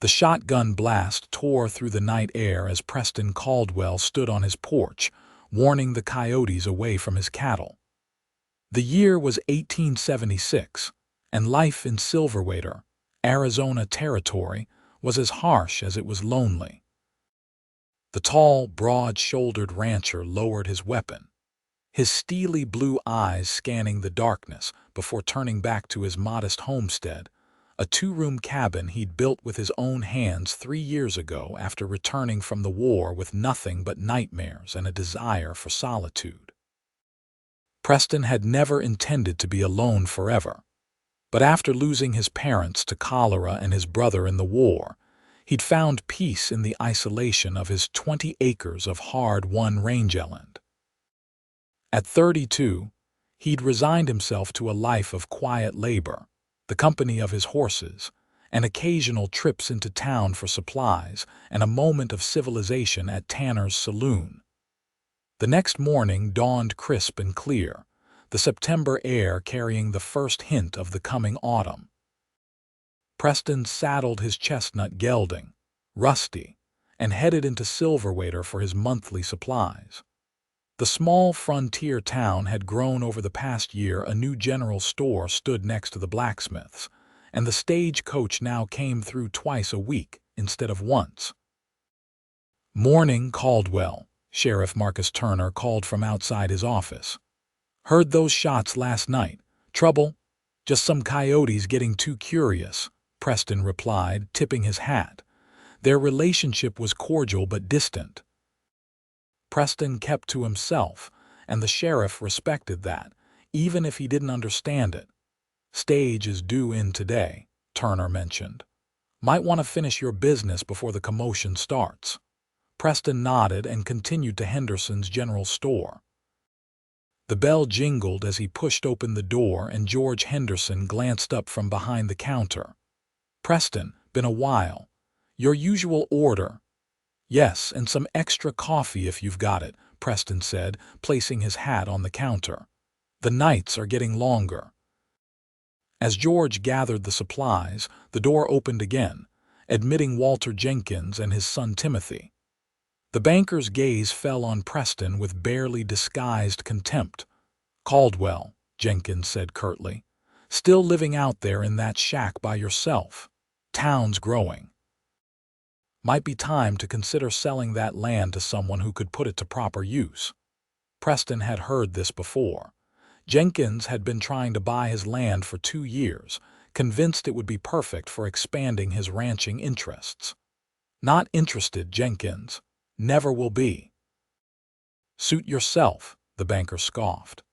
The shotgun blast tore through the night air as Preston Caldwell stood on his porch, warning the coyotes away from his cattle. The year was 1876, and life in Silverwater, Arizona territory, was as harsh as it was lonely. The tall, broad-shouldered rancher lowered his weapon, his steely blue eyes scanning the darkness before turning back to his modest homestead, a two-room cabin he'd built with his own hands 3 years ago after returning from the war with nothing but nightmares and a desire for solitude. Preston had never intended to be alone forever, but after losing his parents to cholera and his brother in the war, he'd found peace in the isolation of his 20 acres of hard-won rangeland. At 32, he'd resigned himself to a life of quiet labor, the company of his horses, and occasional trips into town for supplies and a moment of civilization at Tanner's saloon. The next morning dawned crisp and clear, the September air carrying the first hint of the coming autumn. Preston saddled his chestnut gelding, Rusty, and headed into Silverwater for his monthly supplies. The small frontier town had grown over the past year. A new general store stood next to the blacksmith's, and the stagecoach now came through twice a week instead of once. "Morning, Caldwell," Sheriff Marcus Turner called from outside his office. "Heard those shots last night. Trouble? Just some coyotes getting too curious," Preston replied, tipping his hat. Their relationship was cordial but distant. Preston kept to himself, and the sheriff respected that, even if he didn't understand it. "Stage is due in today," Turner mentioned. "Might want to finish your business before the commotion starts." Preston nodded and continued to Henderson's general store. The bell jingled as he pushed open the door, and George Henderson glanced up from behind the counter. "Preston, been a while. Your usual order?" "Yes, and some extra coffee if you've got it," Preston said, placing his hat on the counter. "The nights are getting longer." As George gathered the supplies, the door opened again, admitting Walter Jenkins and his son Timothy. The banker's gaze fell on Preston with barely disguised contempt. "Caldwell," Jenkins said curtly, "still living out there in that shack by yourself. Town's growing. Might be time to consider selling that land to someone who could put it to proper use." Preston had heard this before. Jenkins had been trying to buy his land for 2 years, convinced it would be perfect for expanding his ranching interests. "Not interested, Jenkins. Never will be." "Suit yourself," the banker scoffed.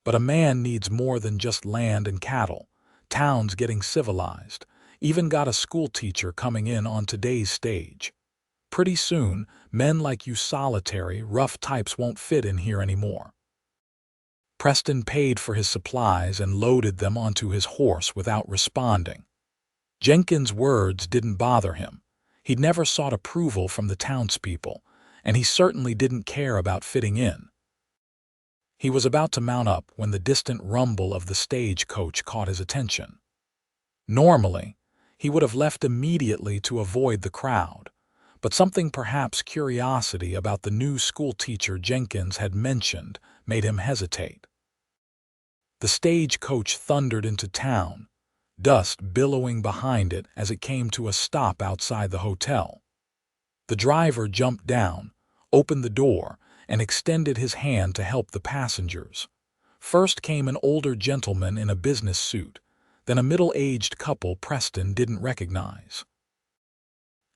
"But a man needs more than just land and cattle. Town's getting civilized. Even got a schoolteacher coming in on today's stage. Pretty soon, men like you solitary, rough types won't fit in here anymore." Preston paid for his supplies and loaded them onto his horse without responding. Jenkins' words didn't bother him. He'd never sought approval from the townspeople, and he certainly didn't care about fitting in. He was about to mount up when the distant rumble of the stagecoach caught his attention. Normally, he would have left immediately to avoid the crowd, but something, perhaps curiosity about the new schoolteacher Jenkins had mentioned, made him hesitate. The stagecoach thundered into town, dust billowing behind it as it came to a stop outside the hotel. The driver jumped down, opened the door, and extended his hand to help the passengers. First came an older gentleman in a business suit, then a middle-aged couple Preston didn't recognize.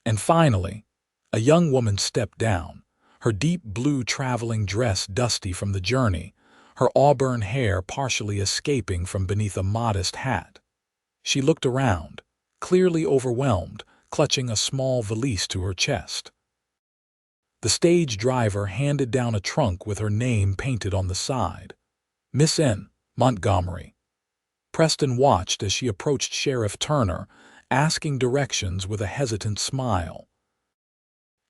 And finally, a young woman stepped down, her deep blue traveling dress dusty from the journey, her auburn hair partially escaping from beneath a modest hat. She looked around, clearly overwhelmed, clutching a small valise to her chest. The stage driver handed down a trunk with her name painted on the side. "Miss N. Montgomery." Preston watched as she approached Sheriff Turner, asking directions with a hesitant smile.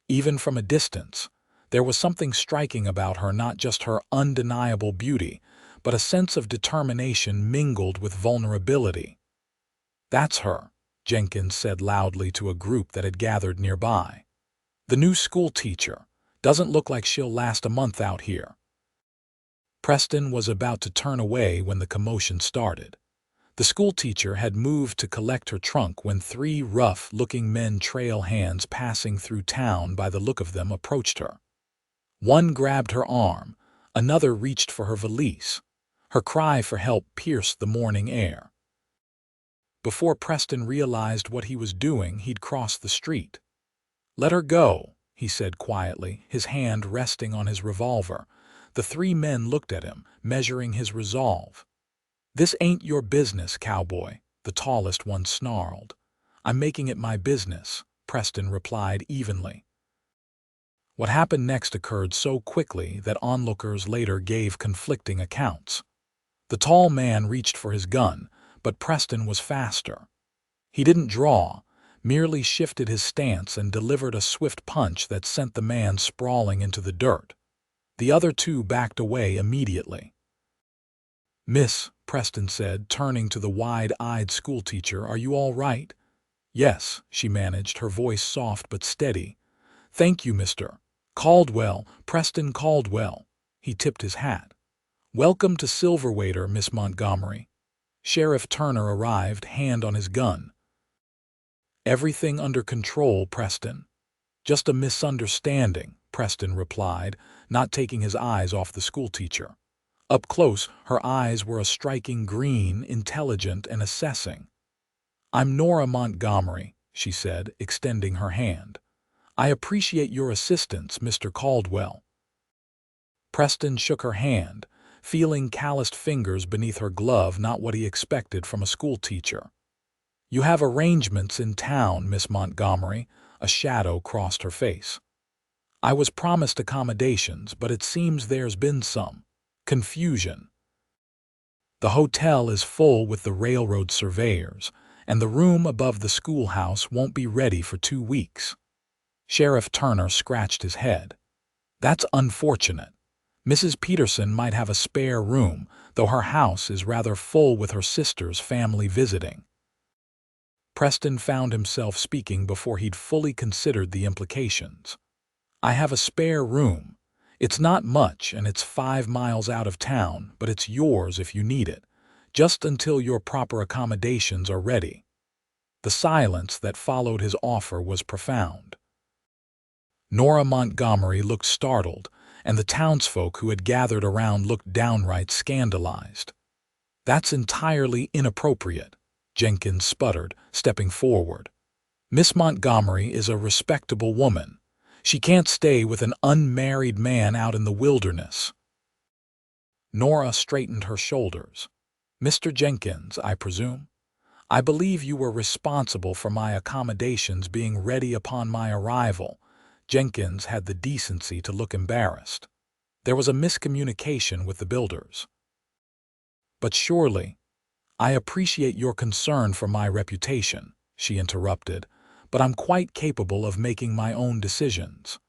Even from a distance, there was something striking about her, not just her undeniable beauty, but a sense of determination mingled with vulnerability. "That's her," Jenkins said loudly to a group that had gathered nearby. "The new school teacher. Doesn't look like she'll last a month out here." Preston was about to turn away when the commotion started. The schoolteacher had moved to collect her trunk when three rough-looking men, trail hands passing through town by the look of them, approached her. One grabbed her arm, another reached for her valise. Her cry for help pierced the morning air. Before Preston realized what he was doing, he'd crossed the street. "Let her go," he said quietly, his hand resting on his revolver. The three men looked at him, measuring his resolve. "This ain't your business, Cowboy," the tallest one snarled. "I'm making it my business," Preston replied evenly. What happened next occurred so quickly that onlookers later gave conflicting accounts. The tall man reached for his gun, but Preston was faster. He didn't draw, merely shifted his stance and delivered a swift punch that sent the man sprawling into the dirt. The other two backed away immediately. "Miss," Preston said, turning to the wide-eyed schoolteacher, "are you all right?" "Yes," she managed, her voice soft but steady. "Thank you, Mr. Caldwell, Preston Caldwell." He tipped his hat. "Welcome to Silverwater, Miss Montgomery." Sheriff Turner arrived, hand on his gun. "Everything under control, Preston." "Just a misunderstanding," Preston replied, not taking his eyes off the schoolteacher. Up close, her eyes were a striking green, intelligent and assessing. "I'm Nora Montgomery," she said, extending her hand. "I appreciate your assistance, Mr. Caldwell." Preston shook her hand, feeling calloused fingers beneath her glove, not what he expected from a schoolteacher. "You have arrangements in town, Miss Montgomery." A shadow crossed her face. "I was promised accommodations, but it seems there's been some confusion. The hotel is full with the railroad surveyors, and the room above the schoolhouse won't be ready for 2 weeks." Sheriff Turner scratched his head. "That's unfortunate. Mrs. Peterson might have a spare room, though her house is rather full with her sister's family visiting." Preston found himself speaking before he'd fully considered the implications. "I have a spare room. It's not much, and it's 5 miles out of town, but it's yours if you need it, just until your proper accommodations are ready." The silence that followed his offer was profound. Nora Montgomery looked startled, and the townsfolk who had gathered around looked downright scandalized. "That's entirely inappropriate," Jenkins sputtered, stepping forward. "Miss Montgomery is a respectable woman. She can't stay with an unmarried man out in the wilderness." Nora straightened her shoulders. "Mr. Jenkins, I presume? I believe you were responsible for my accommodations being ready upon my arrival." Jenkins had the decency to look embarrassed. "There was a miscommunication with the builders." "But surely—" "I appreciate your concern for my reputation," she interrupted, "but I'm quite capable of making my own decisions."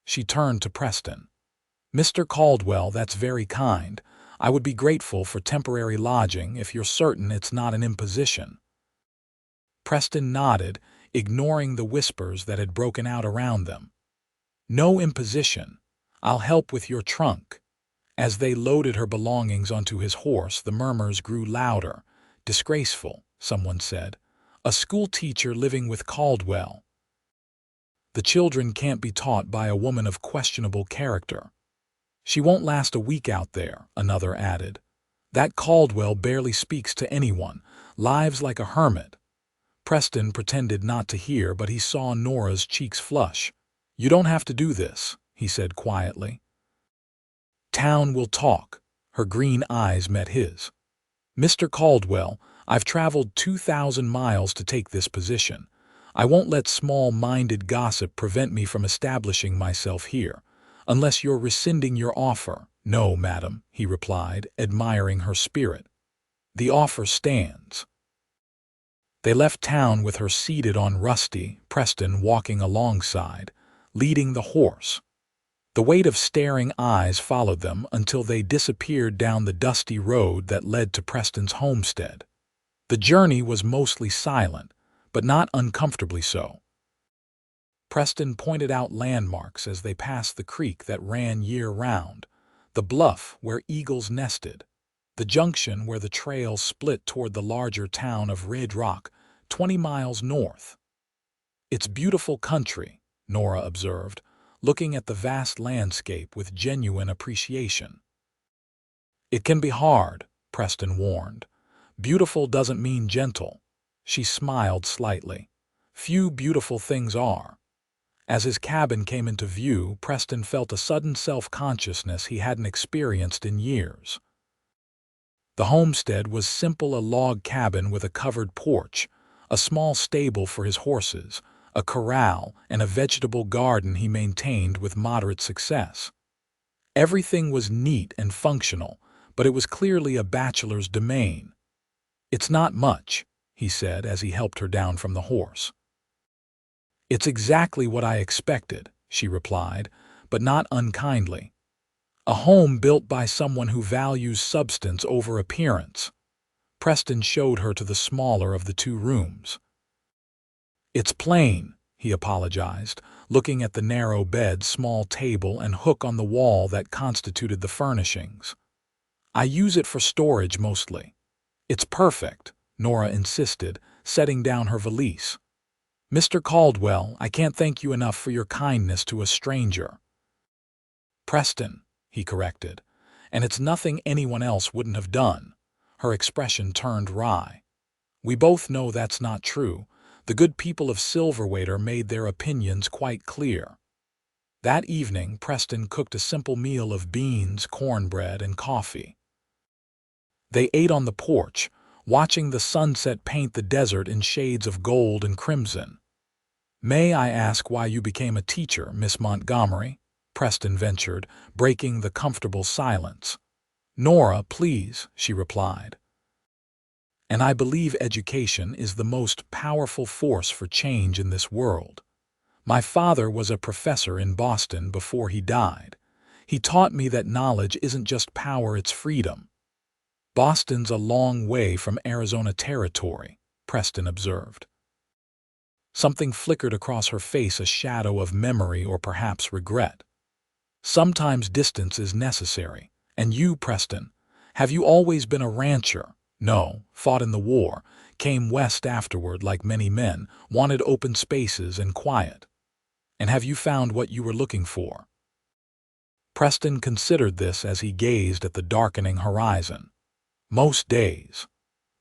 She turned to Preston. "Mr. Caldwell, that's very kind. I would be grateful for temporary lodging if you're certain it's not an imposition." Preston nodded, ignoring the whispers that had broken out around them. "No imposition. I'll help with your trunk." As they loaded her belongings onto his horse, the murmurs grew louder. "Disgraceful," someone said. "A school teacher living with Caldwell." "The children can't be taught by a woman of questionable character." "She won't last a week out there," another added. "That Caldwell barely speaks to anyone, lives like a hermit." Preston pretended not to hear, but he saw Nora's cheeks flush. "You don't have to do this," he said quietly. "Town will talk." Her green eyes met his. "Mr. Caldwell, I've traveled 2,000 miles to take this position. I won't let small-minded gossip prevent me from establishing myself here, unless you're rescinding your offer." "No, madam," he replied, admiring her spirit. "The offer stands." They left town with her seated on Rusty, Preston walking alongside, leading the horse. The weight of staring eyes followed them until they disappeared down the dusty road that led to Preston's homestead. The journey was mostly silent. but not uncomfortably so. Preston pointed out landmarks as they passed the creek that ran year-round, the bluff where eagles nested, the junction where the trail split toward the larger town of Red Rock, 20 miles north. "It's beautiful country," Nora observed, looking at the vast landscape with genuine appreciation. "It can be hard," Preston warned. "Beautiful doesn't mean gentle." She smiled slightly. "Few beautiful things are." As his cabin came into view, Preston felt a sudden self-consciousness he hadn't experienced in years. The homestead was simple, a log cabin with a covered porch, a small stable for his horses, a corral, and a vegetable garden he maintained with moderate success. Everything was neat and functional, but it was clearly a bachelor's domain. "It's not much," he said as he helped her down from the horse. "It's exactly what I expected," she replied, but not unkindly. "A home built by someone who values substance over appearance." Preston showed her to the smaller of the two rooms. "It's plain," he apologized, looking at the narrow bed, small table, and hook on the wall that constituted the furnishings. "I use it for storage mostly." "It's perfect," Nora insisted, setting down her valise. "Mr. Caldwell, I can't thank you enough for your kindness to a stranger." "Preston," he corrected, "and it's nothing anyone else wouldn't have done." Her expression turned wry. "We both know that's not true. The good people of Silverwater made their opinions quite clear." That evening, Preston cooked a simple meal of beans, cornbread, and coffee. They ate on the porch, watching the sunset paint the desert in shades of gold and crimson. "May I ask why you became a teacher, Miss Montgomery?" Preston ventured, breaking the comfortable silence. "Nora, please," she replied. "And I believe education is the most powerful force for change in this world. My father was a professor in Boston before he died. He taught me that knowledge isn't just power, it's freedom." "Boston's a long way from Arizona territory," Preston observed. Something flickered across her face, a shadow of memory or perhaps regret. "Sometimes distance is necessary. And you, Preston, have you always been a rancher?" "No, fought in the war, came west afterward like many men, wanted open spaces and quiet." "And have you found what you were looking for?" Preston considered this as he gazed at the darkening horizon. "Most days."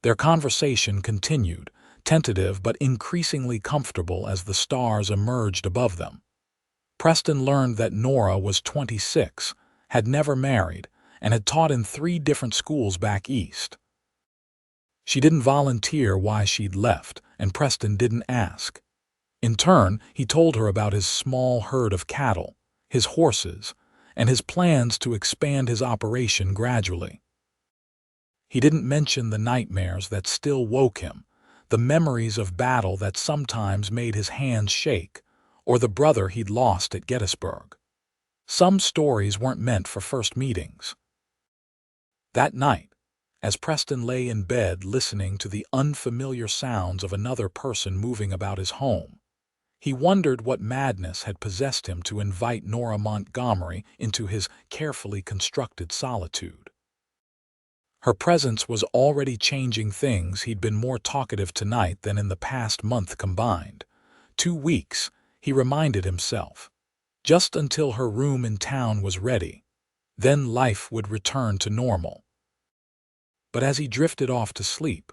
Their conversation continued, tentative but increasingly comfortable as the stars emerged above them. Preston learned that Nora was 26, had never married, and had taught in 3 different schools back east. She didn't volunteer why she'd left, and Preston didn't ask. In turn, he told her about his small herd of cattle, his horses, and his plans to expand his operation gradually. He didn't mention the nightmares that still woke him, the memories of battle that sometimes made his hands shake, or the brother he'd lost at Gettysburg. Some stories weren't meant for first meetings. That night, as Preston lay in bed listening to the unfamiliar sounds of another person moving about his home, he wondered what madness had possessed him to invite Nora Montgomery into his carefully constructed solitude. Her presence was already changing things. He'd been more talkative tonight than in the past month combined. 2 weeks, he reminded himself. Just until her room in town was ready. Then life would return to normal. But as he drifted off to sleep,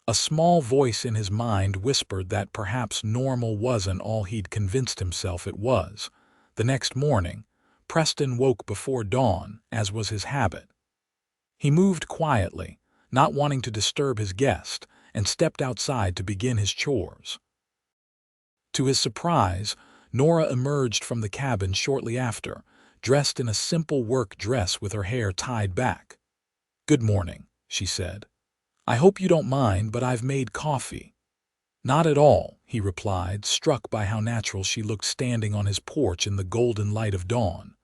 a small voice in his mind whispered that perhaps normal wasn't all he'd convinced himself it was. The next morning, Preston woke before dawn, as was his habit. He moved quietly, not wanting to disturb his guest, and stepped outside to begin his chores. To his surprise, Nora emerged from the cabin shortly after, dressed in a simple work dress with her hair tied back. "Good morning," she said. "I hope you don't mind, but I've made coffee." "Not at all," he replied, struck by how natural she looked standing on his porch in the golden light of dawn.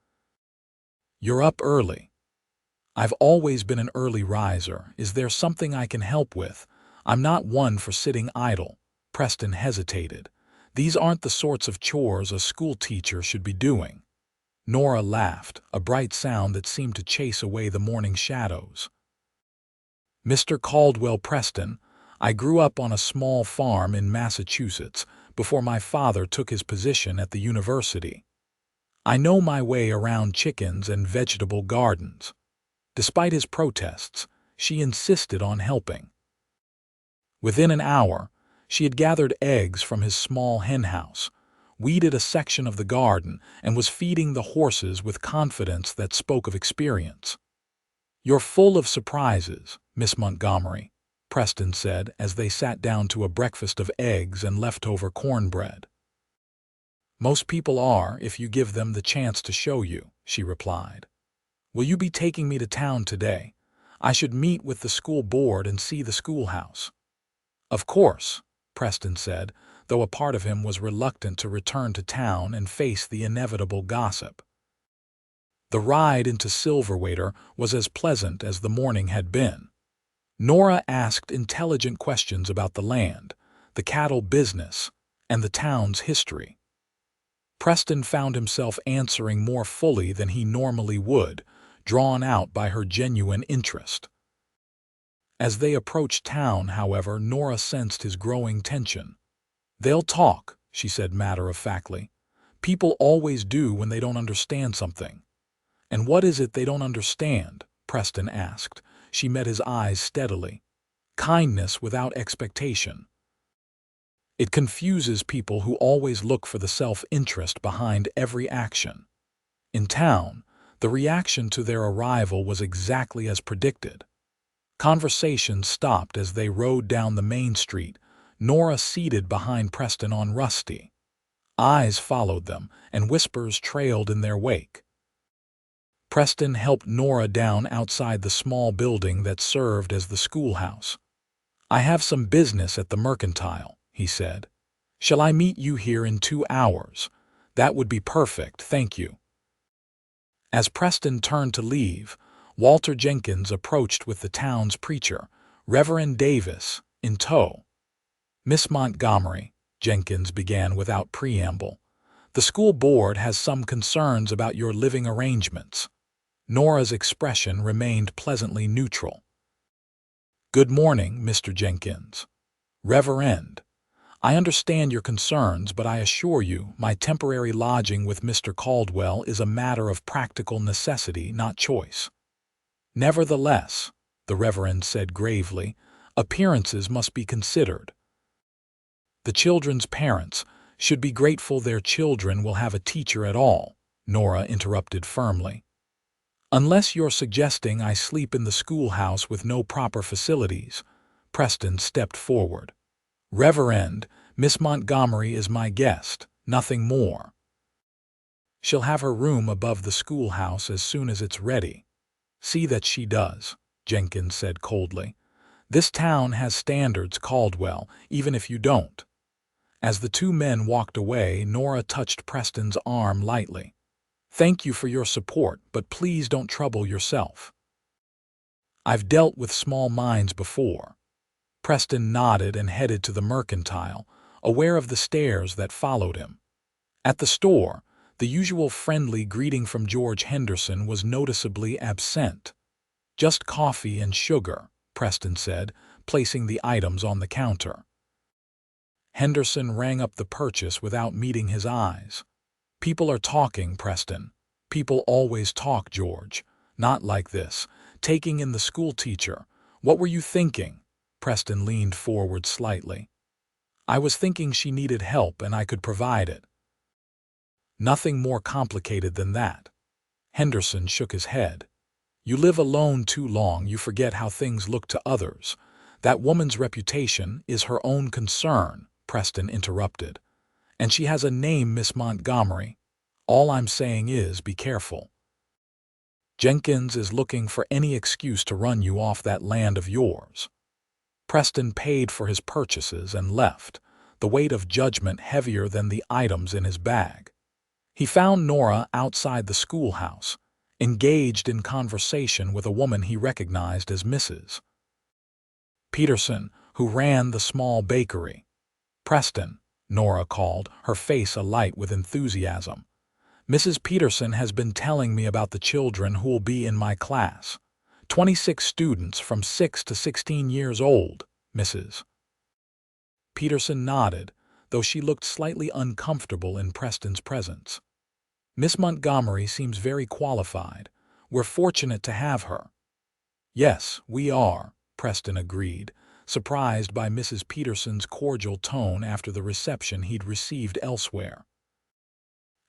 "You're up early." "I've always been an early riser. Is there something I can help with? I'm not one for sitting idle." Preston hesitated. These aren't the sorts of chores a schoolteacher should be doing. Nora laughed, a bright sound that seemed to chase away the morning shadows. Mr. Caldwell Preston, I grew up on a small farm in Massachusetts before my father took his position at the university. I know my way around chickens and vegetable gardens. Despite his protests, she insisted on helping. Within an hour, she had gathered eggs from his small henhouse, weeded a section of the garden, and was feeding the horses with confidence that spoke of experience. "You're full of surprises, Miss Montgomery," Preston said as they sat down to a breakfast of eggs and leftover cornbread. "Most people are if you give them the chance to show you," she replied. "Will you be taking me to town today? I should meet with the school board and see the schoolhouse." "Of course," Preston said, though a part of him was reluctant to return to town and face the inevitable gossip. The ride into Silverwater was as pleasant as the morning had been. Nora asked intelligent questions about the land, the cattle business, and the town's history. Preston found himself answering more fully than he normally would, drawn out by her genuine interest. As they approached town, however, Nora sensed his growing tension. "They'll talk," she said matter-of-factly. "People always do when they don't understand something." "And what is it they don't understand?" Preston asked. She met his eyes steadily. "Kindness without expectation. It confuses people who always look for the self-interest behind every action." In town, the reaction to their arrival was exactly as predicted. Conversation stopped as they rode down the main street, Nora seated behind Preston on Rusty. Eyes followed them, and whispers trailed in their wake. Preston helped Nora down outside the small building that served as the schoolhouse. "I have some business at the Mercantile," he said. "Shall I meet you here in 2 hours? "That would be perfect, thank you." As Preston turned to leave, Walter Jenkins approached with the town's preacher, Reverend Davis, in tow. "Miss Montgomery," Jenkins began without preamble, "the school board has some concerns about your living arrangements." Nora's expression remained pleasantly neutral. "Good morning, Mr. Jenkins." "Reverend, I understand your concerns, but I assure you my temporary lodging with Mr. Caldwell is a matter of practical necessity, not choice." "Nevertheless," the Reverend said gravely, "appearances must be considered. The children's parents should be grateful their children will have a teacher at all," Nora interrupted firmly. "Unless you're suggesting I sleep in the schoolhouse with no proper facilities," Preston stepped forward. "Reverend, Miss Montgomery is my guest, nothing more. She'll have her room above the schoolhouse as soon as it's ready." "See that she does," Jenkins said coldly. "This town has standards, Caldwell, even if you don't." As the two men walked away, Nora touched Preston's arm lightly. "Thank you for your support, but please don't trouble yourself. I've dealt with small minds before." Preston nodded and headed to the Mercantile, aware of the stares that followed him. At the store, the usual friendly greeting from George Henderson was noticeably absent. "Just coffee and sugar," Preston said, placing the items on the counter. Henderson rang up the purchase without meeting his eyes. "People are talking, Preston. People always talk, George. Not like this. Taking in the schoolteacher. What were you thinking?" Preston leaned forward slightly. "I was thinking she needed help and I could provide it." "Nothing more complicated than that." Henderson shook his head. "You live alone too long, you forget how things look to others. That woman's reputation is her own concern," Preston interrupted. "And she has a name, Miss Montgomery. All I'm saying is, be careful. Jenkins is looking for any excuse to run you off that land of yours." Preston paid for his purchases and left, the weight of judgment heavier than the items in his bag. He found Nora outside the schoolhouse, engaged in conversation with a woman he recognized as Mrs. Peterson, who ran the small bakery. "Preston," Nora called, her face alight with enthusiasm. "Mrs. Peterson has been telling me about the children who will be in my class. 26 students from 6 to 16 years old, Mrs. Peterson nodded, though she looked slightly uncomfortable in Preston's presence. "Miss Montgomery seems very qualified. We're fortunate to have her." "Yes, we are," Preston agreed, surprised by Mrs. Peterson's cordial tone after the reception he'd received elsewhere.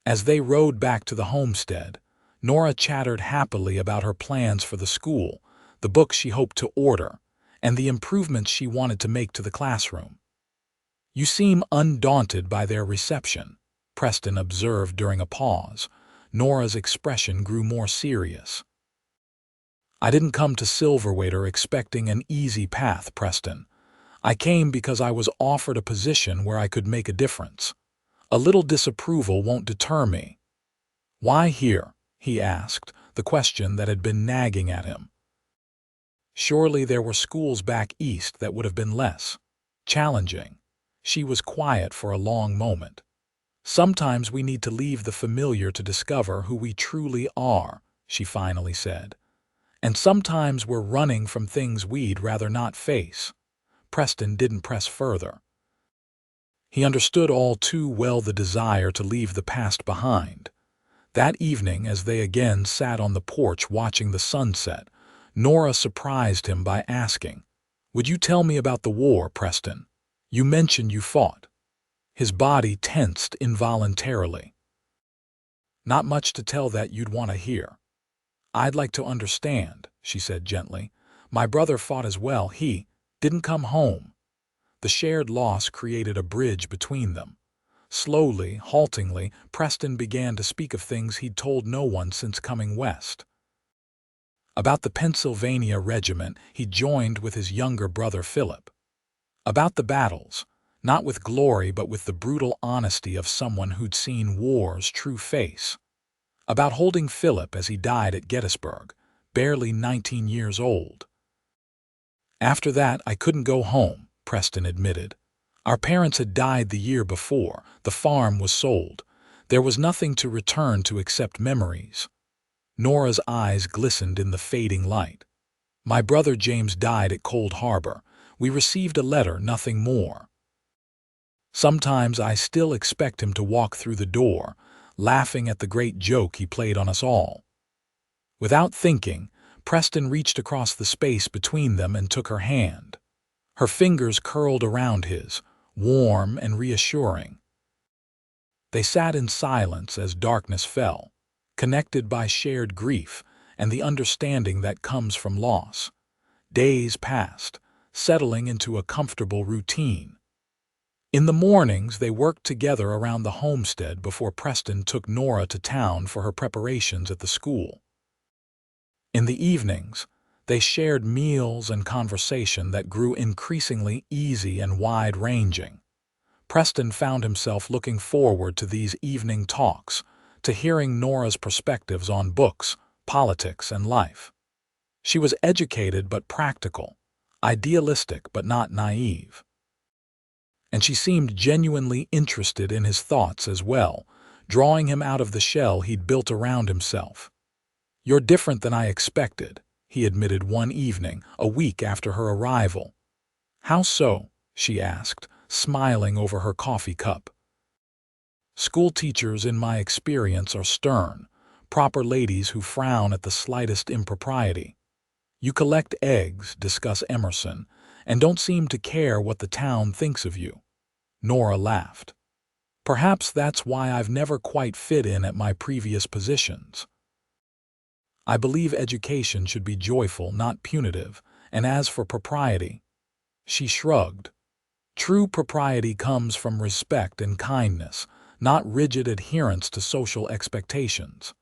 As they rode back to the homestead, Nora chattered happily about her plans for the school, the books she hoped to order, and the improvements she wanted to make to the classroom. "You seem undaunted by their reception," Preston observed during a pause. Nora's expression grew more serious. "I didn't come to Silverwater expecting an easy path, Preston. I came because I was offered a position where I could make a difference. A little disapproval won't deter me." "Why here?" he asked, the question that had been nagging at him. Surely there were schools back east that would have been less challenging. She was quiet for a long moment. "Sometimes we need to leave the familiar to discover who we truly are," she finally said. "And sometimes we're running from things we'd rather not face." Preston didn't press further. He understood all too well the desire to leave the past behind. That evening, as they again sat on the porch watching the sunset, Nora surprised him by asking, "Would you tell me about the war, Preston? You mentioned you fought." His body tensed involuntarily. "Not much to tell that you'd want to hear." "I'd like to understand," she said gently. "My brother fought as well. He didn't come home." The shared loss created a bridge between them. Slowly, haltingly, Preston began to speak of things he'd told no one since coming west. About the Pennsylvania regiment he joined with his younger brother Philip. About the battles, not with glory but with the brutal honesty of someone who'd seen war's true face. About holding Philip as he died at Gettysburg, barely 19 years old. "After that, I couldn't go home," Preston admitted. "Our parents had died the year before. The farm was sold. There was nothing to return to except memories." Nora's eyes glistened in the fading light. "My brother James died at Cold Harbor. We received a letter, nothing more. Sometimes I still expect him to walk through the door, laughing at the great joke he played on us all." Without thinking, Preston reached across the space between them and took her hand. Her fingers curled around his, warm and reassuring. They sat in silence as darkness fell, connected by shared grief and the understanding that comes from loss. Days passed, settling into a comfortable routine. In the mornings, they worked together around the homestead before Preston took Nora to town for her preparations at the school. In the evenings, they shared meals and conversation that grew increasingly easy and wide-ranging. Preston found himself looking forward to these evening talks, to hearing Nora's perspectives on books, politics, and life. She was educated but practical, idealistic but not naive. And she seemed genuinely interested in his thoughts as well, drawing him out of the shell he'd built around himself. "You're different than I expected," he admitted one evening, a week after her arrival. "How so?" she asked, smiling over her coffee cup. "School teachers, in my experience, are stern, proper ladies who frown at the slightest impropriety. You collect eggs, discuss Emerson, and don't seem to care what the town thinks of you." Nora laughed. "Perhaps that's why I've never quite fit in at my previous positions. I believe education should be joyful, not punitive, and as for propriety," she shrugged. "True propriety comes from respect and kindness, not rigid adherence to social expectations."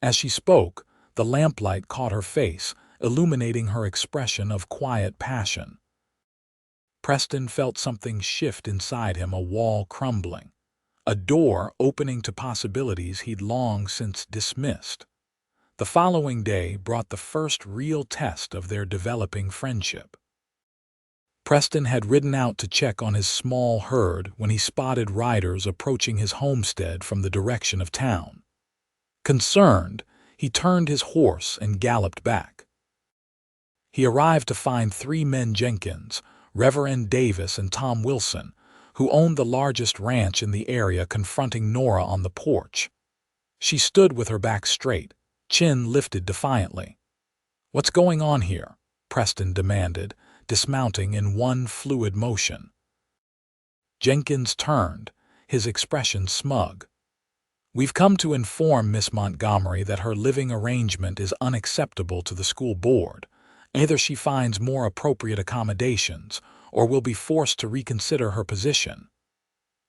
As she spoke, the lamplight caught her face, illuminating her expression of quiet passion. Preston felt something shift inside him, a wall crumbling, a door opening to possibilities he'd long since dismissed. The following day brought the first real test of their developing friendship. Preston had ridden out to check on his small herd when he spotted riders approaching his homestead from the direction of town. Concerned, he turned his horse and galloped back. He arrived to find 3 men: Jenkins, Reverend Davis, and Tom Wilson, who owned the largest ranch in the area, confronting Nora on the porch. She stood with her back straight, chin lifted defiantly. "What's going on here?" Preston demanded, dismounting in one fluid motion. Jenkins turned, his expression smug. "We've come to inform Miss Montgomery that her living arrangement is unacceptable to the school board. Either she finds more appropriate accommodations, or will be forced to reconsider her position."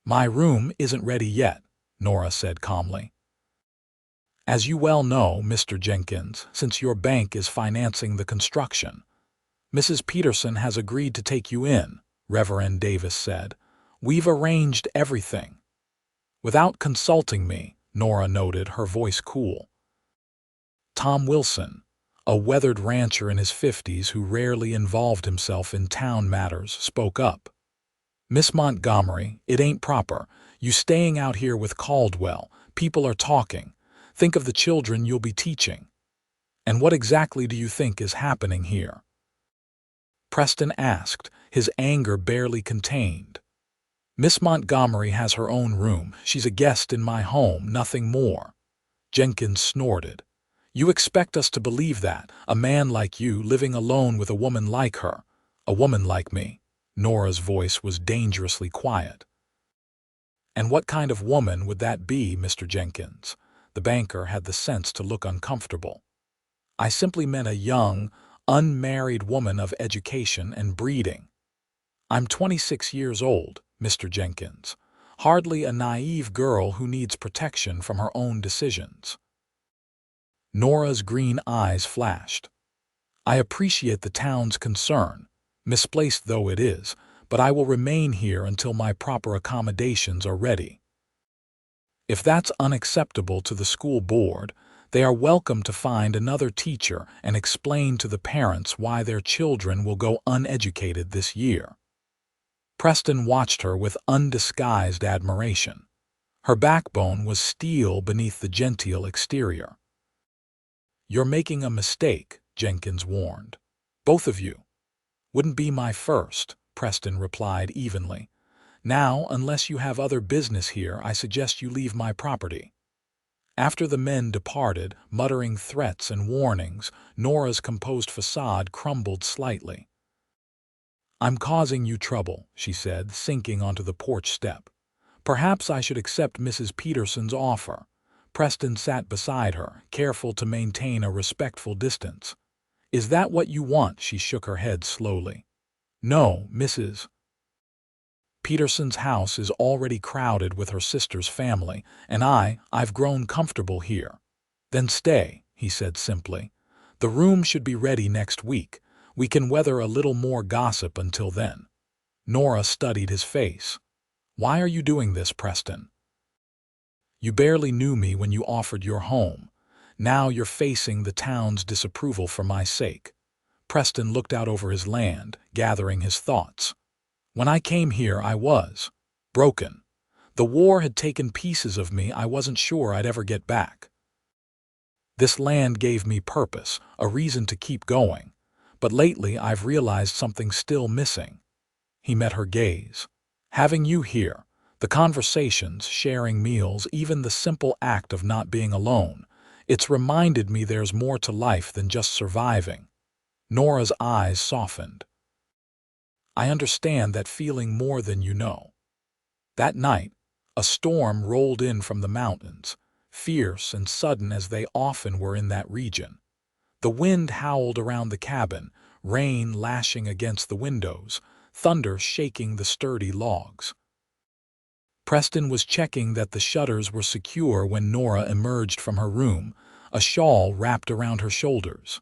"My room isn't ready yet," Nora said calmly. "As you well know, Mr. Jenkins, since your bank is financing the construction. Mrs. Peterson has agreed to take you in," Reverend Davis said. "We've arranged everything." "Without consulting me," Nora noted, her voice cool. Tom Wilson, a weathered rancher in his 50s who rarely involved himself in town matters, spoke up. "Miss Montgomery, it ain't proper. You staying out here with Caldwell. People are talking. Think of the children you'll be teaching. And what exactly do you think is happening here?" Preston asked, his anger barely contained. "Miss Montgomery has her own room. She's a guest in my home, nothing more." Jenkins snorted. "You expect us to believe that, a man like you living alone with a woman like her, a woman like me?" Nora's voice was dangerously quiet. "And what kind of woman would that be, Mr. Jenkins?" The banker had the sense to look uncomfortable. "I simply meant a young, unmarried woman of education and breeding. I'm 26 years old, Mr. Jenkins, hardly a naive girl who needs protection from her own decisions." Nora's green eyes flashed. "I appreciate the town's concern, misplaced though it is, but I will remain here until my proper accommodations are ready." "If that's unacceptable to the school board, they are welcome to find another teacher and explain to the parents why their children will go uneducated this year." Preston watched her with undisguised admiration. Her backbone was steel beneath the genteel exterior. "You're making a mistake," Jenkins warned. "Both of you." "Wouldn't be my first," Preston replied evenly. "Now, unless you have other business here, I suggest you leave my property." After the men departed, muttering threats and warnings, Nora's composed facade crumbled slightly. "I'm causing you trouble," she said, sinking onto the porch step. "Perhaps I should accept Mrs. Peterson's offer." Preston sat beside her, careful to maintain a respectful distance. "Is that what you want?" She shook her head slowly. "No, Mrs. Peterson's house is already crowded with her sister's family, and I've grown comfortable here." "Then stay," he said simply. "The room should be ready next week. We can weather a little more gossip until then." Nora studied his face. "Why are you doing this, Preston? You barely knew me when you offered your home. Now you're facing the town's disapproval for my sake." Preston looked out over his land, gathering his thoughts. "When I came here, I was broken. The war had taken pieces of me I wasn't sure I'd ever get back. This land gave me purpose, a reason to keep going. But lately I've realized something's still missing." He met her gaze. "Having you here, the conversations, sharing meals, even the simple act of not being alone, it's reminded me there's more to life than just surviving." Nora's eyes softened. "I understand that feeling more than you know." That night, a storm rolled in from the mountains, fierce and sudden as they often were in that region. The wind howled around the cabin, rain lashing against the windows, thunder shaking the sturdy logs. Preston was checking that the shutters were secure when Nora emerged from her room, a shawl wrapped around her shoulders.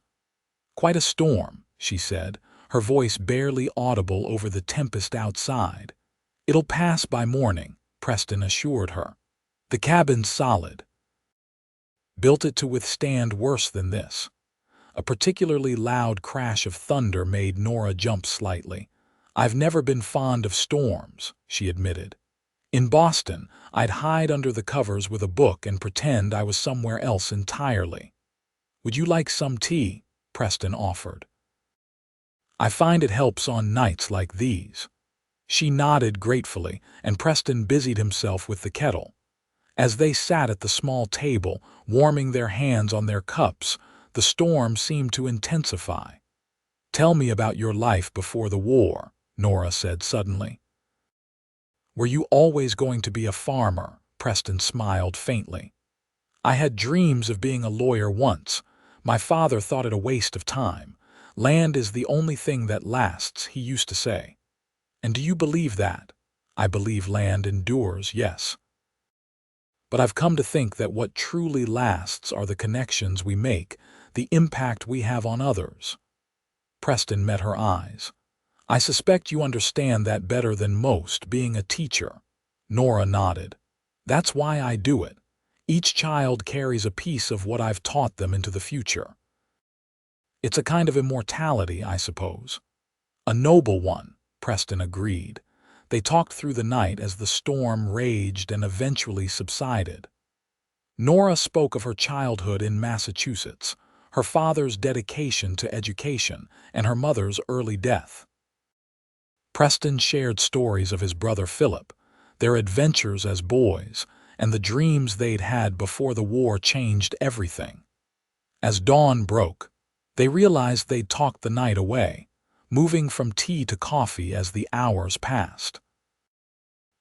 "Quite a storm," she said, her voice barely audible over the tempest outside. "It'll pass by morning," Preston assured her. "The cabin's solid. Built it to withstand worse than this." A particularly loud crash of thunder made Nora jump slightly. "I've never been fond of storms," she admitted. "In Boston, I'd hide under the covers with a book and pretend I was somewhere else entirely." "Would you like some tea?" Preston offered. "I find it helps on nights like these." She nodded gratefully, and Preston busied himself with the kettle. As they sat at the small table, warming their hands on their cups, the storm seemed to intensify. "Tell me about your life before the war," Nora said suddenly. "Were you always going to be a farmer?" Preston smiled faintly. "I had dreams of being a lawyer once. My father thought it a waste of time. Land is the only thing that lasts, he used to say." "And do you believe that?" "I believe land endures, yes. But I've come to think that what truly lasts are the connections we make, the impact we have on others." Preston met her eyes. "I suspect you understand that better than most, being a teacher." Nora nodded. "That's why I do it. Each child carries a piece of what I've taught them into the future. It's a kind of immortality, I suppose." "A noble one," Preston agreed. They talked through the night as the storm raged and eventually subsided. Nora spoke of her childhood in Massachusetts, her father's dedication to education, and her mother's early death. Preston shared stories of his brother Philip, their adventures as boys, and the dreams they'd had before the war changed everything. As dawn broke, they realized they'd talked the night away, moving from tea to coffee as the hours passed.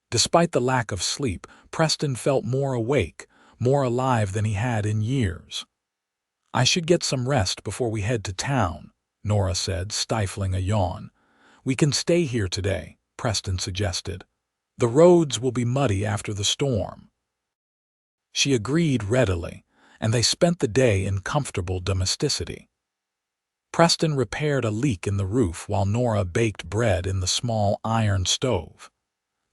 Despite the lack of sleep, Preston felt more awake, more alive than he had in years. "I should get some rest before we head to town," Nora said, stifling a yawn. "We can stay here today," Preston suggested. "The roads will be muddy after the storm." She agreed readily, and they spent the day in comfortable domesticity. Preston repaired a leak in the roof while Nora baked bread in the small iron stove.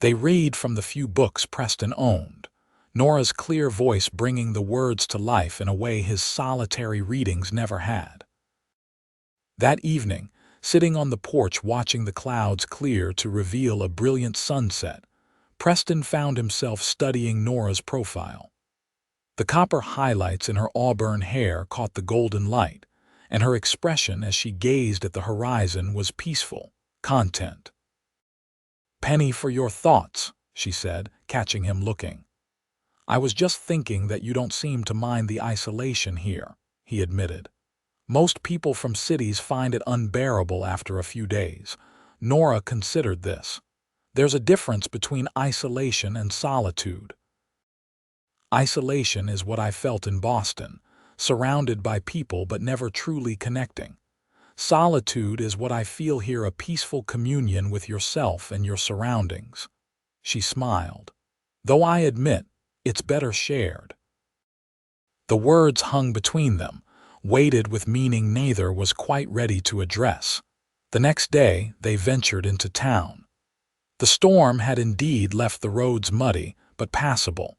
They read from the few books Preston owned, Nora's clear voice bringing the words to life in a way his solitary readings never had. That evening, sitting on the porch watching the clouds clear to reveal a brilliant sunset, Preston found himself studying Nora's profile. The copper highlights in her auburn hair caught the golden light, and her expression as she gazed at the horizon was peaceful, content. "Penny for your thoughts," she said, catching him looking. "I was just thinking that you don't seem to mind the isolation here," he admitted. "Most people from cities find it unbearable after a few days." Nora considered this. "There's a difference between isolation and solitude. Isolation is what I felt in Boston, surrounded by people but never truly connecting. Solitude is what I feel here, a peaceful communion with yourself and your surroundings." She smiled. "Though I admit, it's better shared." The words hung between them, weighted with meaning neither was quite ready to address. The next day, they ventured into town. The storm had indeed left the roads muddy, but passable.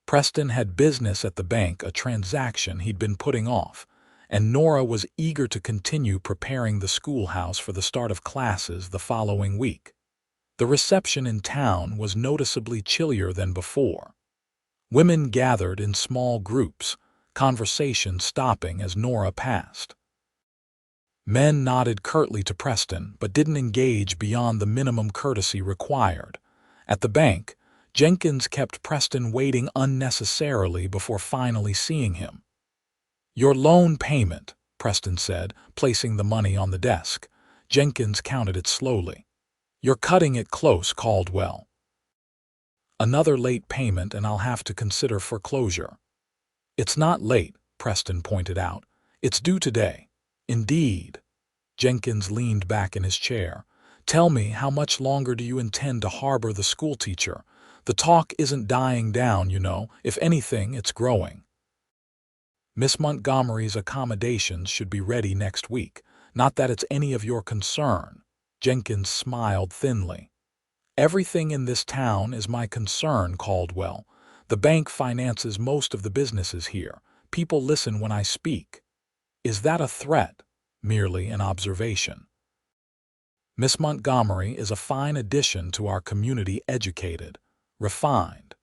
Preston had business at the bank, a transaction he'd been putting off, and Nora was eager to continue preparing the schoolhouse for the start of classes the following week. The reception in town was noticeably chillier than before. Women gathered in small groups, conversation stopping as Nora passed. Men nodded curtly to Preston but didn't engage beyond the minimum courtesy required. At the bank, Jenkins kept Preston waiting unnecessarily before finally seeing him. "Your loan payment," Preston said, placing the money on the desk. Jenkins counted it slowly. "You're cutting it close, Caldwell." "Another late payment and I'll have to consider foreclosure." "It's not late," Preston pointed out. "It's due today." "Indeed." Jenkins leaned back in his chair. "Tell me, how much longer do you intend to harbor the schoolteacher? The talk isn't dying down, you know. If anything, it's growing." "Miss Montgomery's accommodations should be ready next week. Not that it's any of your concern." Jenkins smiled thinly. "Everything in this town is my concern, Caldwell. The bank finances most of the businesses here. People listen when I speak." "Is that a threat?" "Merely an observation." Miss Montgomery is a fine addition to our community, educated, refined.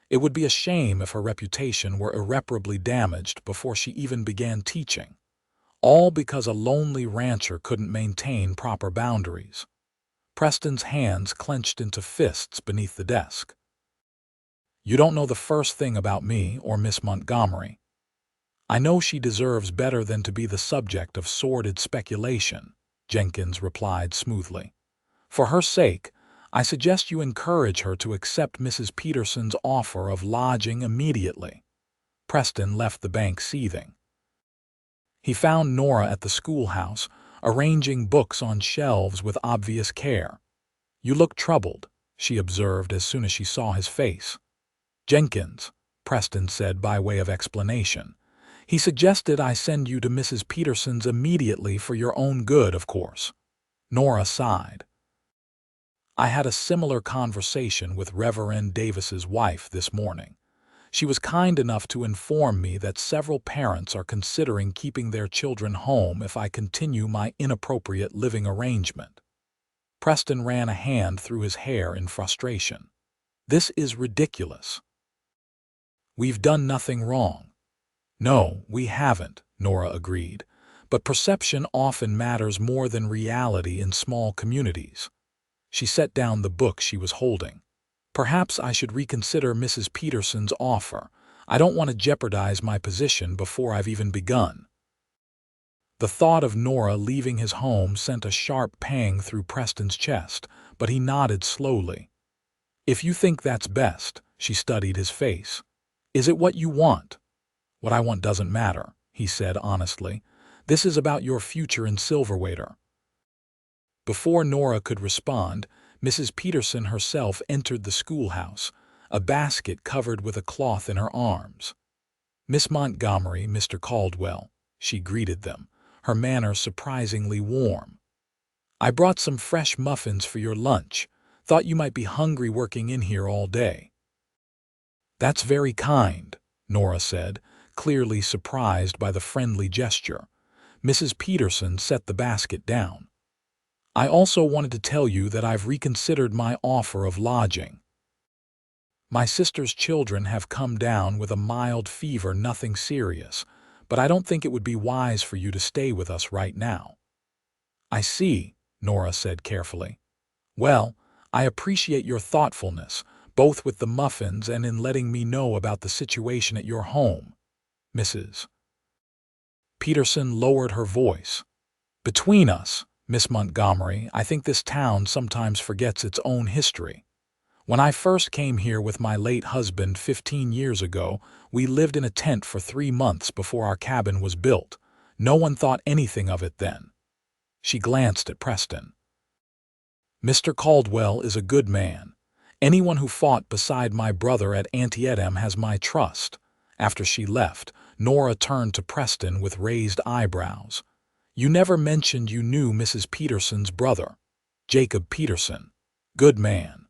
It would be a shame if her reputation were irreparably damaged before she even began teaching, all because a lonely rancher couldn't maintain proper boundaries. Preston's hands clenched into fists beneath the desk. You don't know the first thing about me or Miss Montgomery. I know she deserves better than to be the subject of sordid speculation, Jenkins replied smoothly. For her sake, I suggest you encourage her to accept Mrs. Peterson's offer of lodging immediately. Preston left the bank seething. He found Nora at the schoolhouse, arranging books on shelves with obvious care. You look troubled, she observed as soon as she saw his face. Jenkins, Preston said by way of explanation. He suggested I send you to Mrs. Peterson's immediately for your own good, of course. Nora sighed. I had a similar conversation with Reverend Davis's wife this morning. She was kind enough to inform me that several parents are considering keeping their children home if I continue my inappropriate living arrangement. Preston ran a hand through his hair in frustration. This is ridiculous. We've done nothing wrong. No, we haven't, Nora agreed, but perception often matters more than reality in small communities. She set down the book she was holding. Perhaps I should reconsider Mrs. Peterson's offer. I don't want to jeopardize my position before I've even begun. The thought of Nora leaving his home sent a sharp pang through Preston's chest, but he nodded slowly. If you think that's best, she studied his face. Is it what you want? What I want doesn't matter, he said honestly. This is about your future in Silverwater. Before Nora could respond, Mrs. Peterson herself entered the schoolhouse, a basket covered with a cloth in her arms. Miss Montgomery, Mr. Caldwell, she greeted them, her manner surprisingly warm. I brought some fresh muffins for your lunch. Thought you might be hungry working in here all day. That's very kind, Nora said, clearly surprised by the friendly gesture. Mrs. Peterson set the basket down. I also wanted to tell you that I've reconsidered my offer of lodging. My sister's children have come down with a mild fever, nothing serious, but I don't think it would be wise for you to stay with us right now. I see, Nora said carefully. Well, I appreciate your thoughtfulness, both with the muffins and in letting me know about the situation at your home, Mrs. Peterson lowered her voice. Between us, Miss Montgomery, I think this town sometimes forgets its own history. When I first came here with my late husband 15 years ago, we lived in a tent for 3 months before our cabin was built. No one thought anything of it then. She glanced at Preston. Mr. Caldwell is a good man. Anyone who fought beside my brother at Antietam has my trust. After she left, Nora turned to Preston with raised eyebrows. You never mentioned you knew Mrs. Peterson's brother, Jacob Peterson. Good man.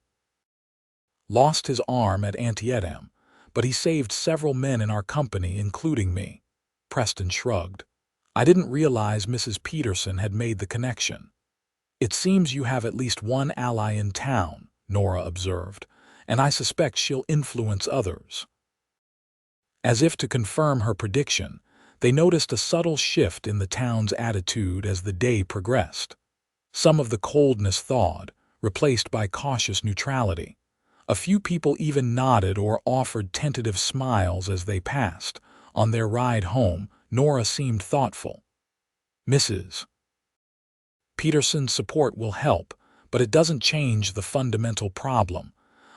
Lost his arm at Antietam, but he saved several men in our company, including me. Preston shrugged. I didn't realize Mrs. Peterson had made the connection. It seems you have at least one ally in town, Nora observed, and I suspect she'll influence others. As if to confirm her prediction, they noticed a subtle shift in the town's attitude as the day progressed. Some of the coldness thawed, replaced by cautious neutrality. A few people even nodded or offered tentative smiles as they passed. On their ride home, Nora seemed thoughtful. Mrs. Peterson's support will help, but it doesn't change the fundamental problem.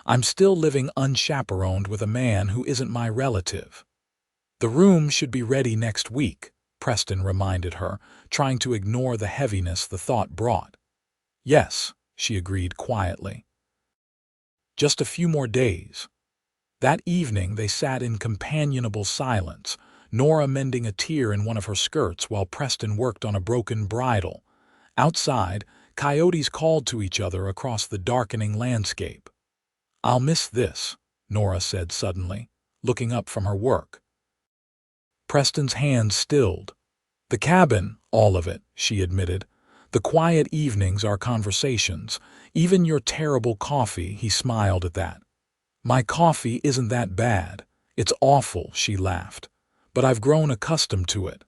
I'm still living unchaperoned with a man who isn't my relative. The room should be ready next week, Preston reminded her, trying to ignore the heaviness the thought brought. Yes, she agreed quietly. Just a few more days. That evening they sat in companionable silence, Nora mending a tear in one of her skirts while Preston worked on a broken bridle. Outside, coyotes called to each other across the darkening landscape. I'll miss this, Nora said suddenly, looking up from her work. Preston's hands stilled. The cabin, all of it, she admitted. The The quiet evenings are conversations. Even your terrible coffee, he smiled at that. My coffee isn't that bad. It's awful, she laughed. But I've grown accustomed to it.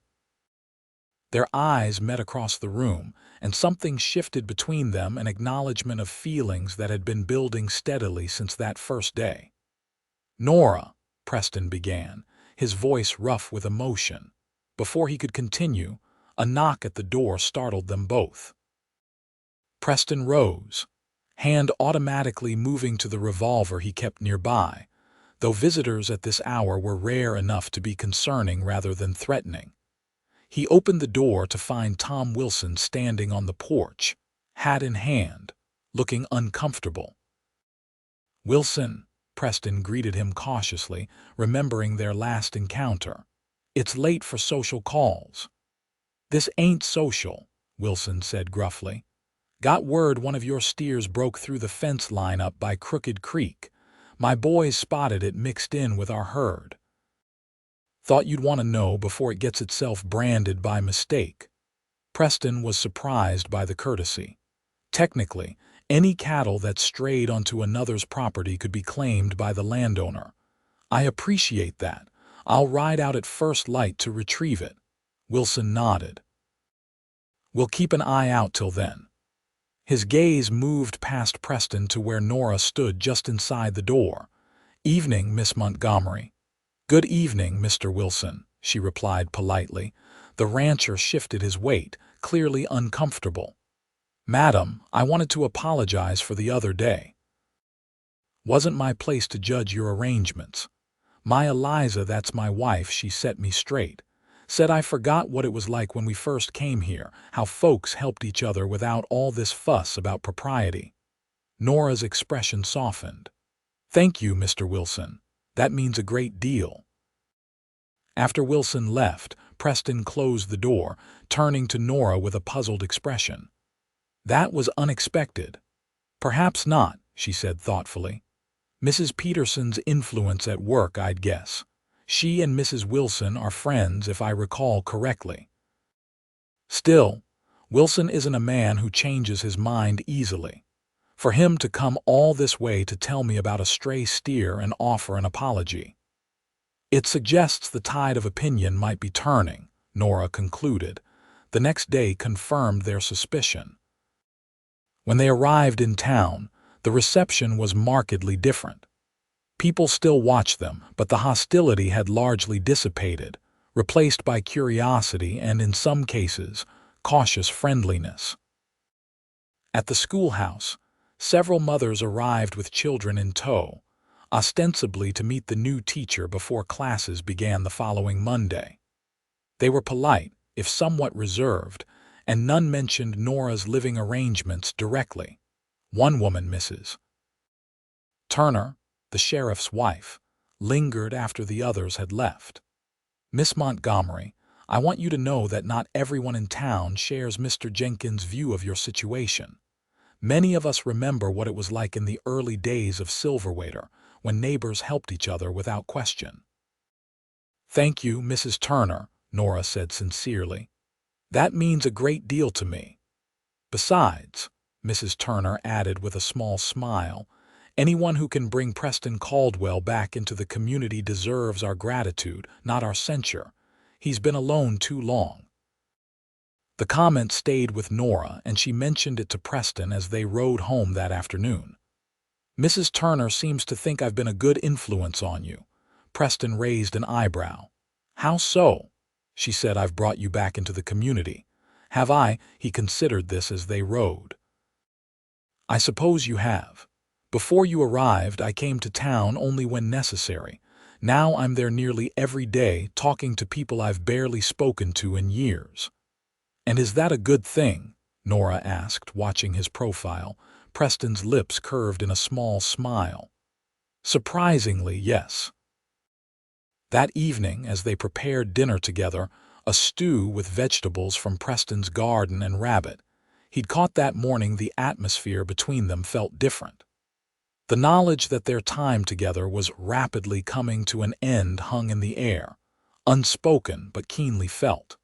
Their eyes met across the room, and something shifted between them, an acknowledgement of feelings that had been building steadily since that first day. Nora, Preston began, his voice rough with emotion. Before he could continue, a knock at the door startled them both. Preston rose, hand automatically moving to the revolver he kept nearby, though visitors at this hour were rare enough to be concerning rather than threatening. He opened the door to find Tom Wilson standing on the porch, hat in hand, looking uncomfortable. "Wilson," Preston greeted him cautiously, remembering their last encounter. "It's late for social calls." "This ain't social," Wilson said gruffly. "Got word one of your steers broke through the fence line up by Crooked Creek. My boys spotted it mixed in with our herd. Thought you'd want to know before it gets itself branded by mistake." Preston was surprised by the courtesy. Technically, any cattle that strayed onto another's property could be claimed by the landowner. "I appreciate that. I'll ride out at first light to retrieve it." Wilson nodded. "We'll keep an eye out till then." His gaze moved past Preston to where Nora stood just inside the door. "Evening, Miss Montgomery." "Good evening, Mr. Wilson," she replied politely. The rancher shifted his weight, clearly uncomfortable. "Madam, I wanted to apologize for the other day. Wasn't my place to judge your arrangements. My Eliza, that's my wife, she set me straight. Said I forgot what it was like when we first came here, how folks helped each other without all this fuss about propriety." Nora's expression softened. "Thank you, Mr. Wilson. That means a great deal." After Wilson left, Preston closed the door, turning to Nora with a puzzled expression. "That was unexpected." "Perhaps not," she said thoughtfully. "Mrs. Peterson's influence at work, I'd guess. She and Mrs. Wilson are friends, if I recall correctly." "Still, Wilson isn't a man who changes his mind easily. For him to come all this way to tell me about a stray steer and offer an apology. It suggests the tide of opinion might be turning," Nora concluded. The next day confirmed their suspicion. When they arrived in town, the reception was markedly different. People still watched them, but the hostility had largely dissipated, replaced by curiosity and, in some cases, cautious friendliness. At the schoolhouse, several mothers arrived with children in tow, ostensibly to meet the new teacher before classes began the following Monday. They were polite, if somewhat reserved, and none mentioned Nora's living arrangements directly. One woman, Mrs. Turner, the sheriff's wife, lingered after the others had left. "Miss Montgomery, I want you to know that not everyone in town shares Mr. Jenkins' view of your situation. Many of us remember what it was like in the early days of Silverwater, when neighbors helped each other without question." "Thank you, Mrs. Turner," Nora said sincerely. "That means a great deal to me. Besides," Mrs. Turner added with a small smile, "anyone who can bring Preston Caldwell back into the community deserves our gratitude, not our censure. He's been alone too long." The comment stayed with Nora, and she mentioned it to Preston as they rode home that afternoon. "Mrs. Turner seems to think I've been a good influence on you." Preston raised an eyebrow. "How so?" She said, "I've brought you back into the community." "Have I?" He considered this as they rode. "I suppose you have. Before you arrived, I came to town only when necessary. Now I'm there nearly every day, talking to people I've barely spoken to in years." "And is that a good thing?" Nora asked, watching his profile. Preston's lips curved in a small smile. "Surprisingly, yes." That evening, as they prepared dinner together, a stew with vegetables from Preston's garden and rabbit, he'd caught that morning the atmosphere between them felt different. The knowledge that their time together was rapidly coming to an end hung in the air, unspoken but keenly felt.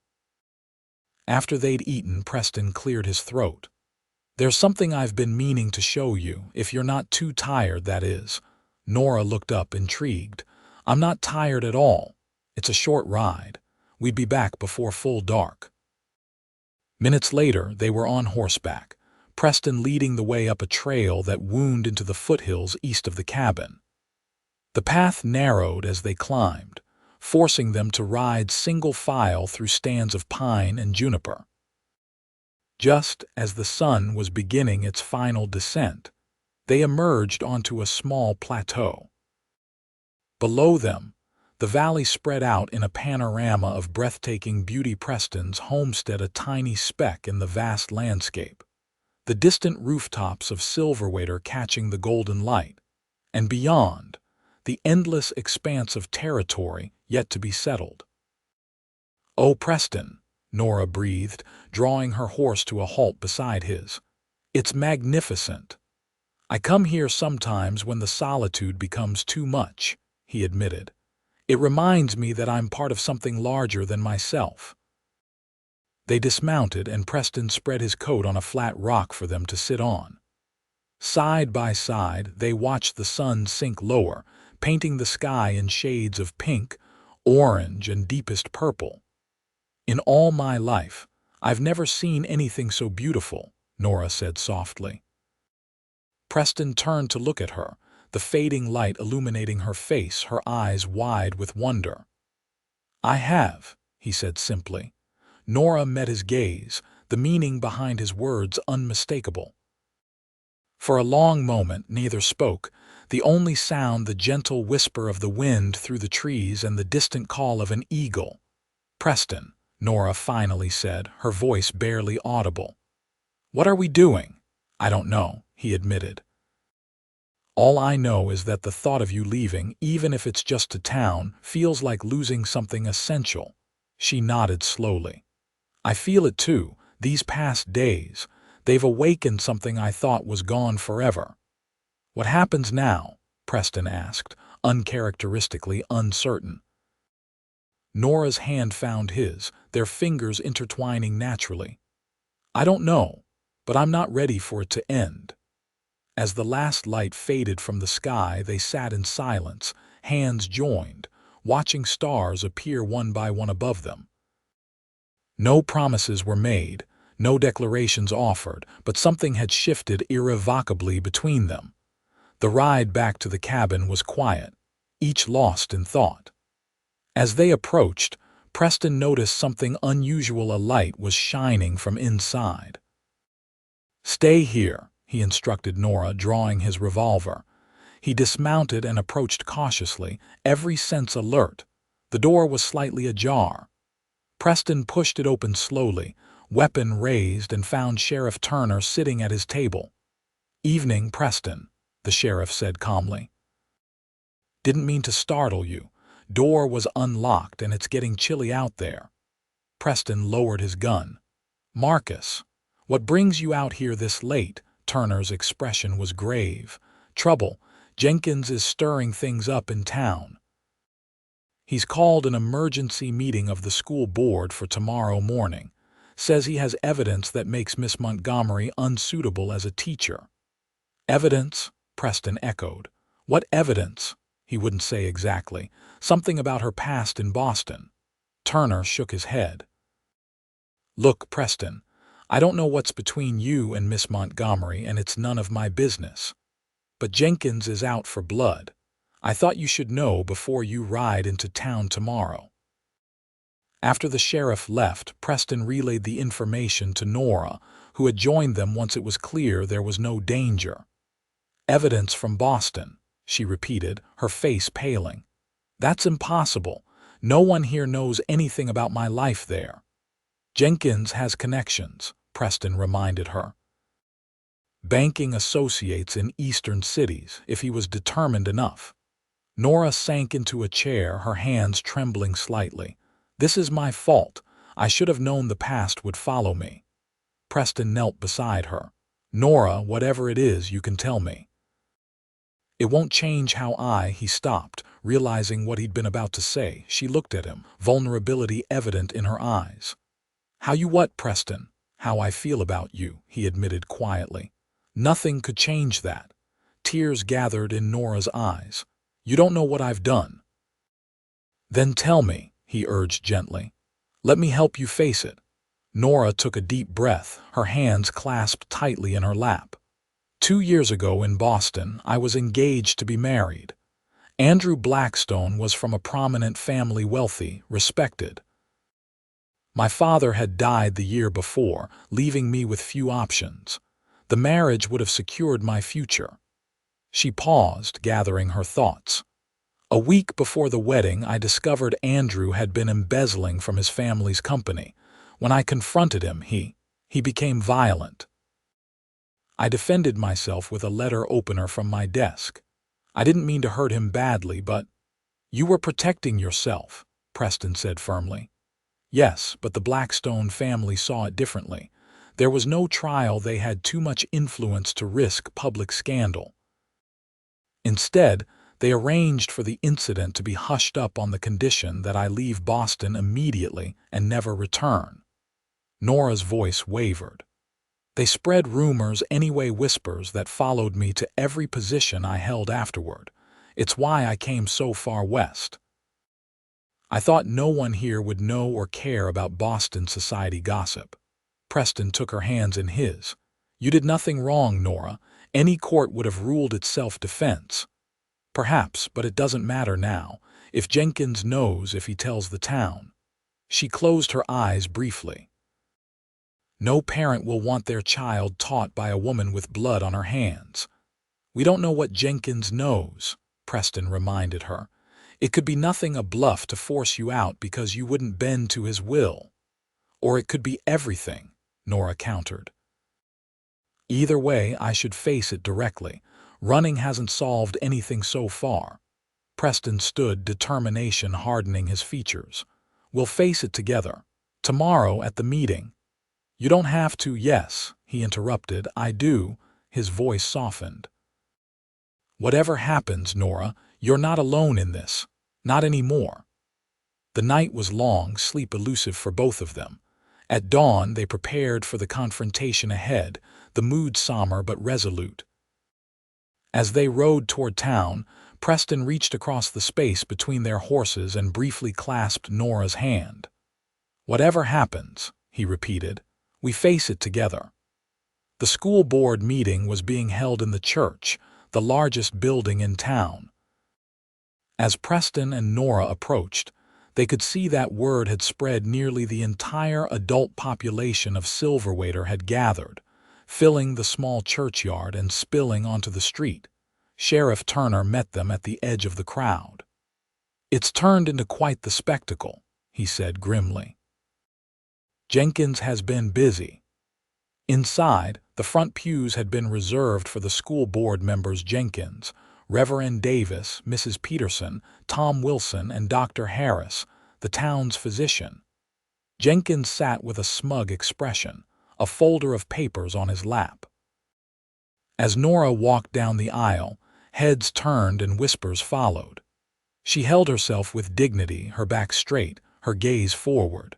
After they'd eaten, Preston cleared his throat. "There's something I've been meaning to show you, if you're not too tired, that is." Nora looked up, intrigued. "I'm not tired at all. It's a short ride. We'd be back before full dark." Minutes later, they were on horseback, Preston leading the way up a trail that wound into the foothills east of the cabin. The path narrowed as they climbed, forcing them to ride single file through stands of pine and juniper. Just as the sun was beginning its final descent, they emerged onto a small plateau. Below them, the valley spread out in a panorama of breathtaking beauty, Preston's homestead a tiny speck in the vast landscape, the distant rooftops of Silverwater catching the golden light, and beyond, the endless expanse of territory yet to be settled. "Oh, Preston," Nora breathed, drawing her horse to a halt beside his. "It's magnificent." "I come here sometimes when the solitude becomes too much," he admitted. "It reminds me that I'm part of something larger than myself." They dismounted, and Preston spread his coat on a flat rock for them to sit on. Side by side, they watched the sun sink lower, painting the sky in shades of pink, orange, and deepest purple. "In all my life, I've never seen anything so beautiful," Nora said softly. Preston turned to look at her, the fading light illuminating her face, her eyes wide with wonder. "I have," he said simply. Nora met his gaze, the meaning behind his words unmistakable. For a long moment neither spoke, the only sound the gentle whisper of the wind through the trees and the distant call of an eagle. "Preston," Nora finally said, her voice barely audible. "What are we doing?" "I don't know," he admitted. "All I know is that the thought of you leaving, even if it's just to town, feels like losing something essential." She nodded slowly. "I feel it too, these past days. They've awakened something I thought was gone forever." "What happens now?" Preston asked, uncharacteristically uncertain. Nora's hand found his, their fingers intertwining naturally. "I don't know, but I'm not ready for it to end." As the last light faded from the sky, they sat in silence, hands joined, watching stars appear one by one above them. No promises were made, no declarations offered, but something had shifted irrevocably between them. The ride back to the cabin was quiet, each lost in thought. As they approached, Preston noticed something unusual. A light was shining from inside. "Stay here," he instructed Nora, drawing his revolver. He dismounted and approached cautiously, every sense alert. The door was slightly ajar. Preston pushed it open slowly, weapon raised, and found Sheriff Turner sitting at his table. "Evening, Preston," the sheriff said calmly. "Didn't mean to startle you. Door was unlocked and it's getting chilly out there." Preston lowered his gun. "Marcus, what brings you out here this late?" Turner's expression was grave. "Trouble. Jenkins is stirring things up in town. He's called an emergency meeting of the school board for tomorrow morning. Says he has evidence that makes Miss Montgomery unsuitable as a teacher." "Evidence?" Preston echoed. "What evidence?" He wouldn't say exactly. Something about her past in Boston. Turner shook his head. "Look, Preston, I don't know what's between you and Miss Montgomery, and it's none of my business. But Jenkins is out for blood. I thought you should know before you ride into town tomorrow." After the sheriff left, Preston relayed the information to Nora, who had joined them once it was clear there was no danger. "Evidence from Boston," she repeated, her face paling. "That's impossible. No one here knows anything about my life there." "Jenkins has connections," Preston reminded her. "Banking associates in eastern cities, if he was determined enough." Nora sank into a chair, her hands trembling slightly. "This is my fault. I should have known the past would follow me." Preston knelt beside her. "Nora, whatever it is, you can tell me." "It won't change how he stopped, realizing what he'd been about to say. She looked at him, vulnerability evident in her eyes. How you what, Preston? How I feel about you, he admitted quietly. Nothing could change that. Tears gathered in Nora's eyes. You don't know what I've done. Then tell me, he urged gently. Let me help you face it. Nora took a deep breath, her hands clasped tightly in her lap. 2 years ago in Boston, I was engaged to be married. Andrew Blackstone was from a prominent family, wealthy, respected. My father had died the year before, leaving me with few options. The marriage would have secured my future. She paused, gathering her thoughts. A week before the wedding, I discovered Andrew had been embezzling from his family's company. When I confronted him, he became violent. I defended myself with a letter opener from my desk. I didn't mean to hurt him badly, but— You were protecting yourself, Preston said firmly. Yes, but the Blackstone family saw it differently. There was no trial. They had too much influence to risk public scandal. Instead, they arranged for the incident to be hushed up on the condition that I leave Boston immediately and never return. Nora's voice wavered. They spread rumors, anyway, whispers that followed me to every position I held afterward. It's why I came so far west. I thought no one here would know or care about Boston society gossip. Preston took her hands in his. You did nothing wrong, Nora. Any court would have ruled it self-defense. Perhaps, but it doesn't matter now. If Jenkins knows, if he tells the town. She closed her eyes briefly. No parent will want their child taught by a woman with blood on her hands. We don't know what Jenkins knows, Preston reminded her. It could be nothing, a bluff to force you out because you wouldn't bend to his will. Or it could be everything, Nora countered. Either way, I should face it directly. Running hasn't solved anything so far. Preston stood, determination hardening his features. We'll face it together. Tomorrow at the meeting. You don't have to, yes, he interrupted. I do. His voice softened. Whatever happens, Nora, you're not alone in this. Not anymore. The night was long, sleep elusive for both of them. At dawn, they prepared for the confrontation ahead, the mood somber but resolute. As they rode toward town, Preston reached across the space between their horses and briefly clasped Nora's hand. Whatever happens, he repeated, we face it together. The school board meeting was being held in the church, the largest building in town. As Preston and Nora approached, they could see that word had spread. Nearly the entire adult population of Silverwater had gathered, filling the small churchyard and spilling onto the street. Sheriff Turner met them at the edge of the crowd. It's turned into quite the spectacle, he said grimly. Jenkins has been busy. Inside, the front pews had been reserved for the school board members Jenkins, Reverend Davis, Mrs. Peterson, Tom Wilson, and Dr. Harris, the town's physician. Jenkins sat with a smug expression, a folder of papers on his lap. As Nora walked down the aisle, heads turned and whispers followed. She held herself with dignity, her back straight, her gaze forward.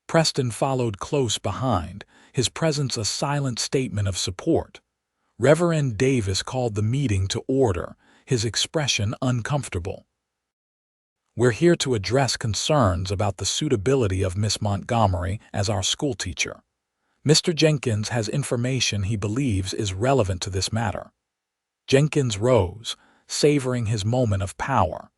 Preston followed close behind, his presence a silent statement of support. Reverend Davis called the meeting to order, his expression uncomfortable. We're here to address concerns about the suitability of Miss Montgomery as our schoolteacher. Mr. Jenkins has information he believes is relevant to this matter. Jenkins rose, savoring his moment of power.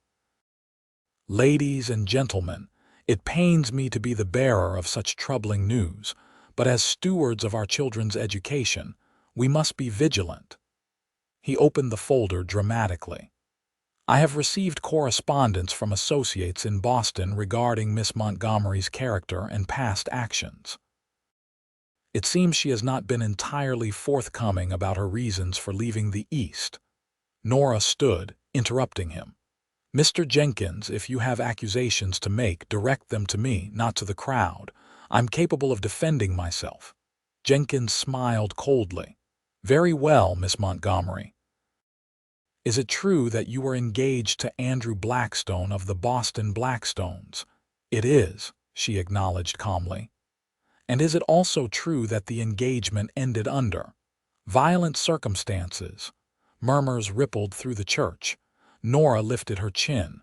Ladies and gentlemen, it pains me to be the bearer of such troubling news, but as stewards of our children's education, we must be vigilant. He opened the folder dramatically. I have received correspondence from associates in Boston regarding Miss Montgomery's character and past actions. It seems she has not been entirely forthcoming about her reasons for leaving the East. Nora stood, interrupting him. Mr. Jenkins, if you have accusations to make, direct them to me, not to the crowd. I'm capable of defending myself. Jenkins smiled coldly. Very well, Miss Montgomery. Is it true that you were engaged to Andrew Blackstone of the Boston Blackstones? It is, she acknowledged calmly. And is it also true that the engagement ended under violent circumstances? Murmurs rippled through the church. Nora lifted her chin.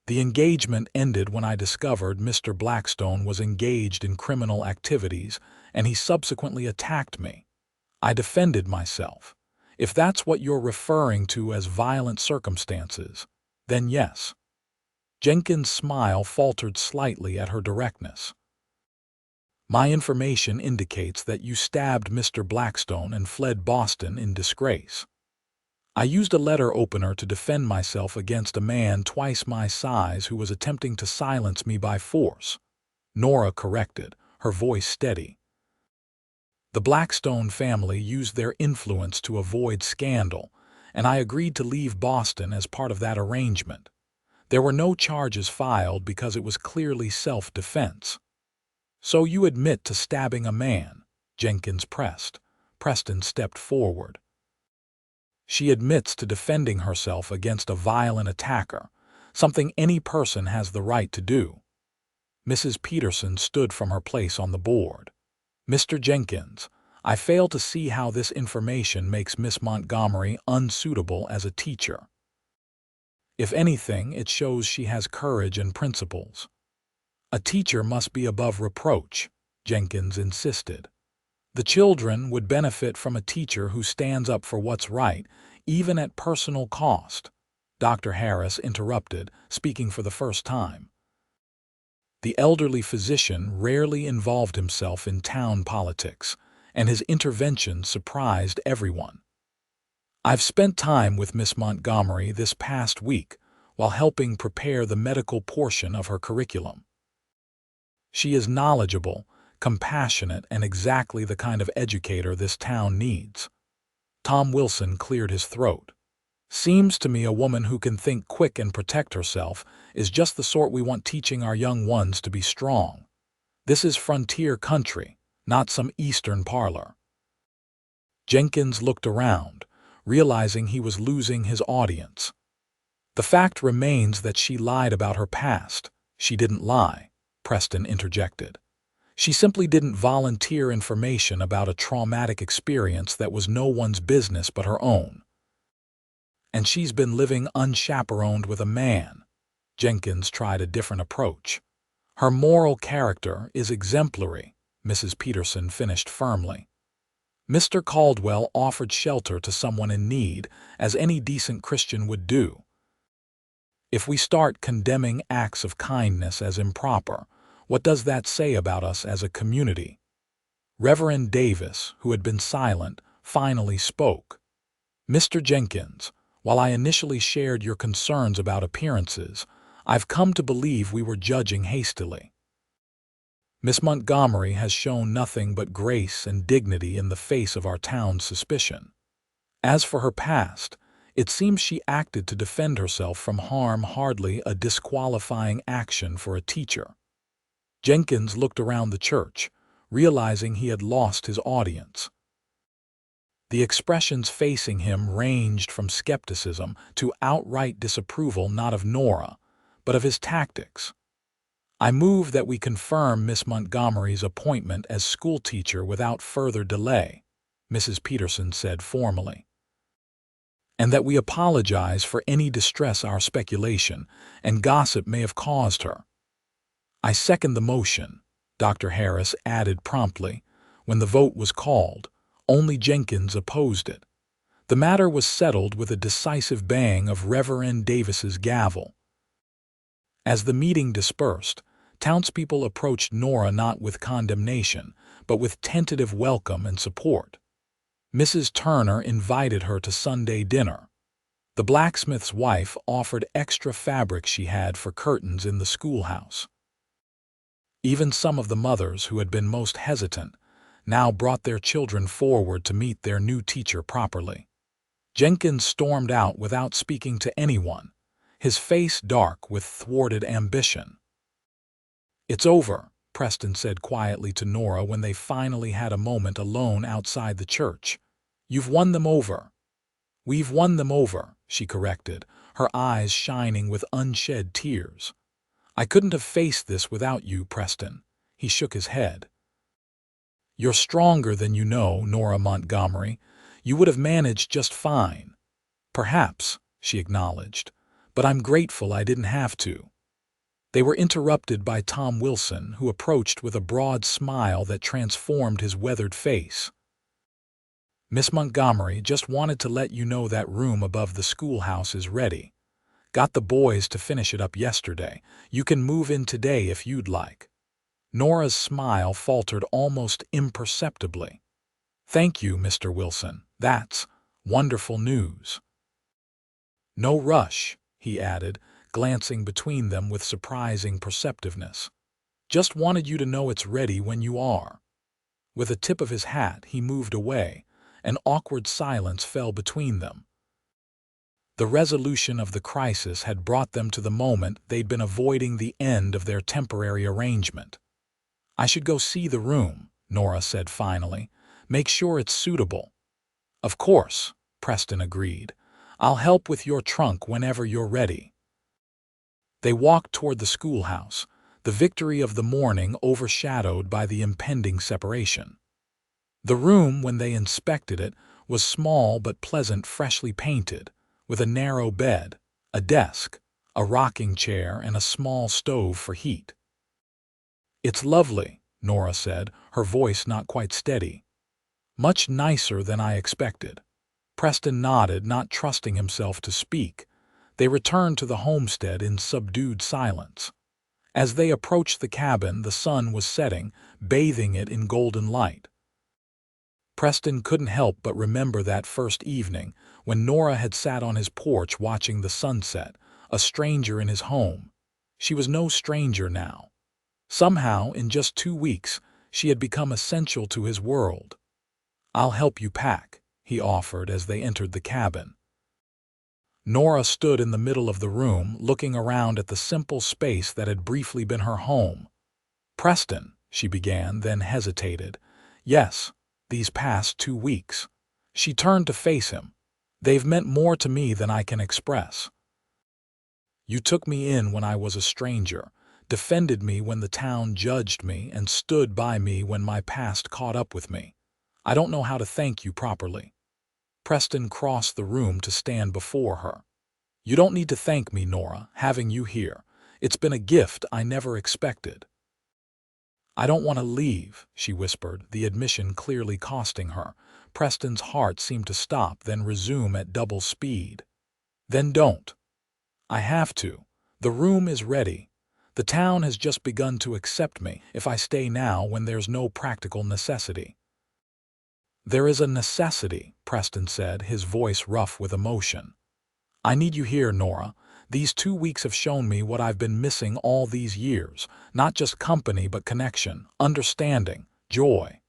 The engagement ended when I discovered Mr. Blackstone was engaged in criminal activities, and he subsequently attacked me. I defended myself. If that's what you're referring to as violent circumstances, then yes. Jenkins' smile faltered slightly at her directness. My information indicates that you stabbed Mr. Blackstone and fled Boston in disgrace. I used a letter opener to defend myself against a man twice my size who was attempting to silence me by force. Nora corrected, her voice steady. The Blackstone family used their influence to avoid scandal, and I agreed to leave Boston as part of that arrangement. There were no charges filed because it was clearly self-defense. So you admit to stabbing a man? Jenkins pressed. Preston stepped forward. She admits to defending herself against a violent attacker, something any person has the right to do. Mrs. Peterson stood from her place on the board. Mr. Jenkins, I fail to see how this information makes Miss Montgomery unsuitable as a teacher. If anything, it shows she has courage and principles. A teacher must be above reproach, Jenkins insisted. The children would benefit from a teacher who stands up for what's right, even at personal cost. Dr. Harris interrupted, speaking for the first time. The elderly physician rarely involved himself in town politics, and his intervention surprised everyone. I've spent time with Miss Montgomery this past week while helping prepare the medical portion of her curriculum. She is knowledgeable, compassionate, and exactly the kind of educator this town needs. Tom Wilson cleared his throat. Seems to me a woman who can think quick and protect herself is just the sort we want teaching our young ones to be strong. This is frontier country, not some eastern parlor. Jenkins looked around, realizing he was losing his audience. The fact remains that she lied about her past. She didn't lie, Preston interjected. She simply didn't volunteer information about a traumatic experience that was no one's business but her own. And she's been living unchaperoned with a man. Jenkins tried a different approach. Her moral character is exemplary, Mrs. Peterson finished firmly. Mr. Caldwell offered shelter to someone in need, as any decent Christian would do. If we start condemning acts of kindness as improper, what does that say about us as a community? Reverend Davis, who had been silent, finally spoke. Mr. Jenkins, while I initially shared your concerns about appearances, I've come to believe we were judging hastily. Miss Montgomery has shown nothing but grace and dignity in the face of our town's suspicion. As for her past, it seems she acted to defend herself from harm, hardly a disqualifying action for a teacher. Jenkins looked around the church, realizing he had lost his audience. The expressions facing him ranged from skepticism to outright disapproval, not of Nora, but of his tactics. I move that we confirm Miss Montgomery's appointment as schoolteacher without further delay, Mrs. Peterson said formally, and that we apologize for any distress our speculation and gossip may have caused her. I second the motion, Dr. Harris added promptly. When the vote was called, only Jenkins opposed it. The matter was settled with a decisive bang of Reverend Davis's gavel. As the meeting dispersed, townspeople approached Nora not with condemnation, but with tentative welcome and support. Mrs. Turner invited her to Sunday dinner. The blacksmith's wife offered extra fabric she had for curtains in the schoolhouse. Even some of the mothers who had been most hesitant now brought their children forward to meet their new teacher properly. Jenkins stormed out without speaking to anyone, his face dark with thwarted ambition. "It's over," Preston said quietly to Nora when they finally had a moment alone outside the church. "You've won them over." "We've won them over," she corrected, her eyes shining with unshed tears. "I couldn't have faced this without you, Preston. He shook his head. "You're stronger than you know, Nora Montgomery. You would have managed just fine." "Perhaps," she acknowledged, "but I'm grateful I didn't have to." They were interrupted by Tom Wilson, who approached with a broad smile that transformed his weathered face. "Miss Montgomery, just wanted to let you know that room above the schoolhouse is ready. Got the boys to finish it up yesterday. You can move in today if you'd like." Nora's smile faltered almost imperceptibly. "Thank you, Mr. Wilson. That's wonderful news." "No rush," he added, glancing between them with surprising perceptiveness. "Just wanted you to know it's ready when you are." With a tip of his hat, he moved away. An awkward silence fell between them. The resolution of the crisis had brought them to the moment they'd been avoiding, the end of their temporary arrangement. "I should go see the room," Nora said finally. "Make sure it's suitable." "Of course," Preston agreed. "I'll help with your trunk whenever you're ready." They walked toward the schoolhouse, the victory of the morning overshadowed by the impending separation. The room, when they inspected it, was small but pleasant, freshly painted, with a narrow bed, a desk, a rocking chair, and a small stove for heat. "It's lovely," Nora said, her voice not quite steady. "Much nicer than I expected." Preston nodded, not trusting himself to speak. They returned to the homestead in subdued silence. As they approached the cabin, the sun was setting, bathing it in golden light. Preston couldn't help but remember that first evening, when Nora had sat on his porch watching the sunset, a stranger in his home. She was no stranger now. Somehow, in just 2 weeks, she had become essential to his world. "I'll help you pack," he offered as they entered the cabin. Nora stood in the middle of the room, looking around at the simple space that had briefly been her home. "Preston," she began, then hesitated. "Yes, these past 2 weeks." She turned to face him. "They've meant more to me than I can express. You took me in when I was a stranger, defended me when the town judged me, and stood by me when my past caught up with me. I don't know how to thank you properly." Preston crossed the room to stand before her. "You don't need to thank me, Nora, having you here. It's been a gift I never expected." "I don't want to leave," she whispered, the admission clearly costing her. Preston's heart seemed to stop, then resume at double speed. "Then don't." "I have to. The room is ready. The town has just begun to accept me if I stay now when there's no practical necessity." "There is a necessity," Preston said, his voice rough with emotion. "I need you here, Nora. These 2 weeks have shown me what I've been missing all these years. Not just company, but connection, understanding, joy."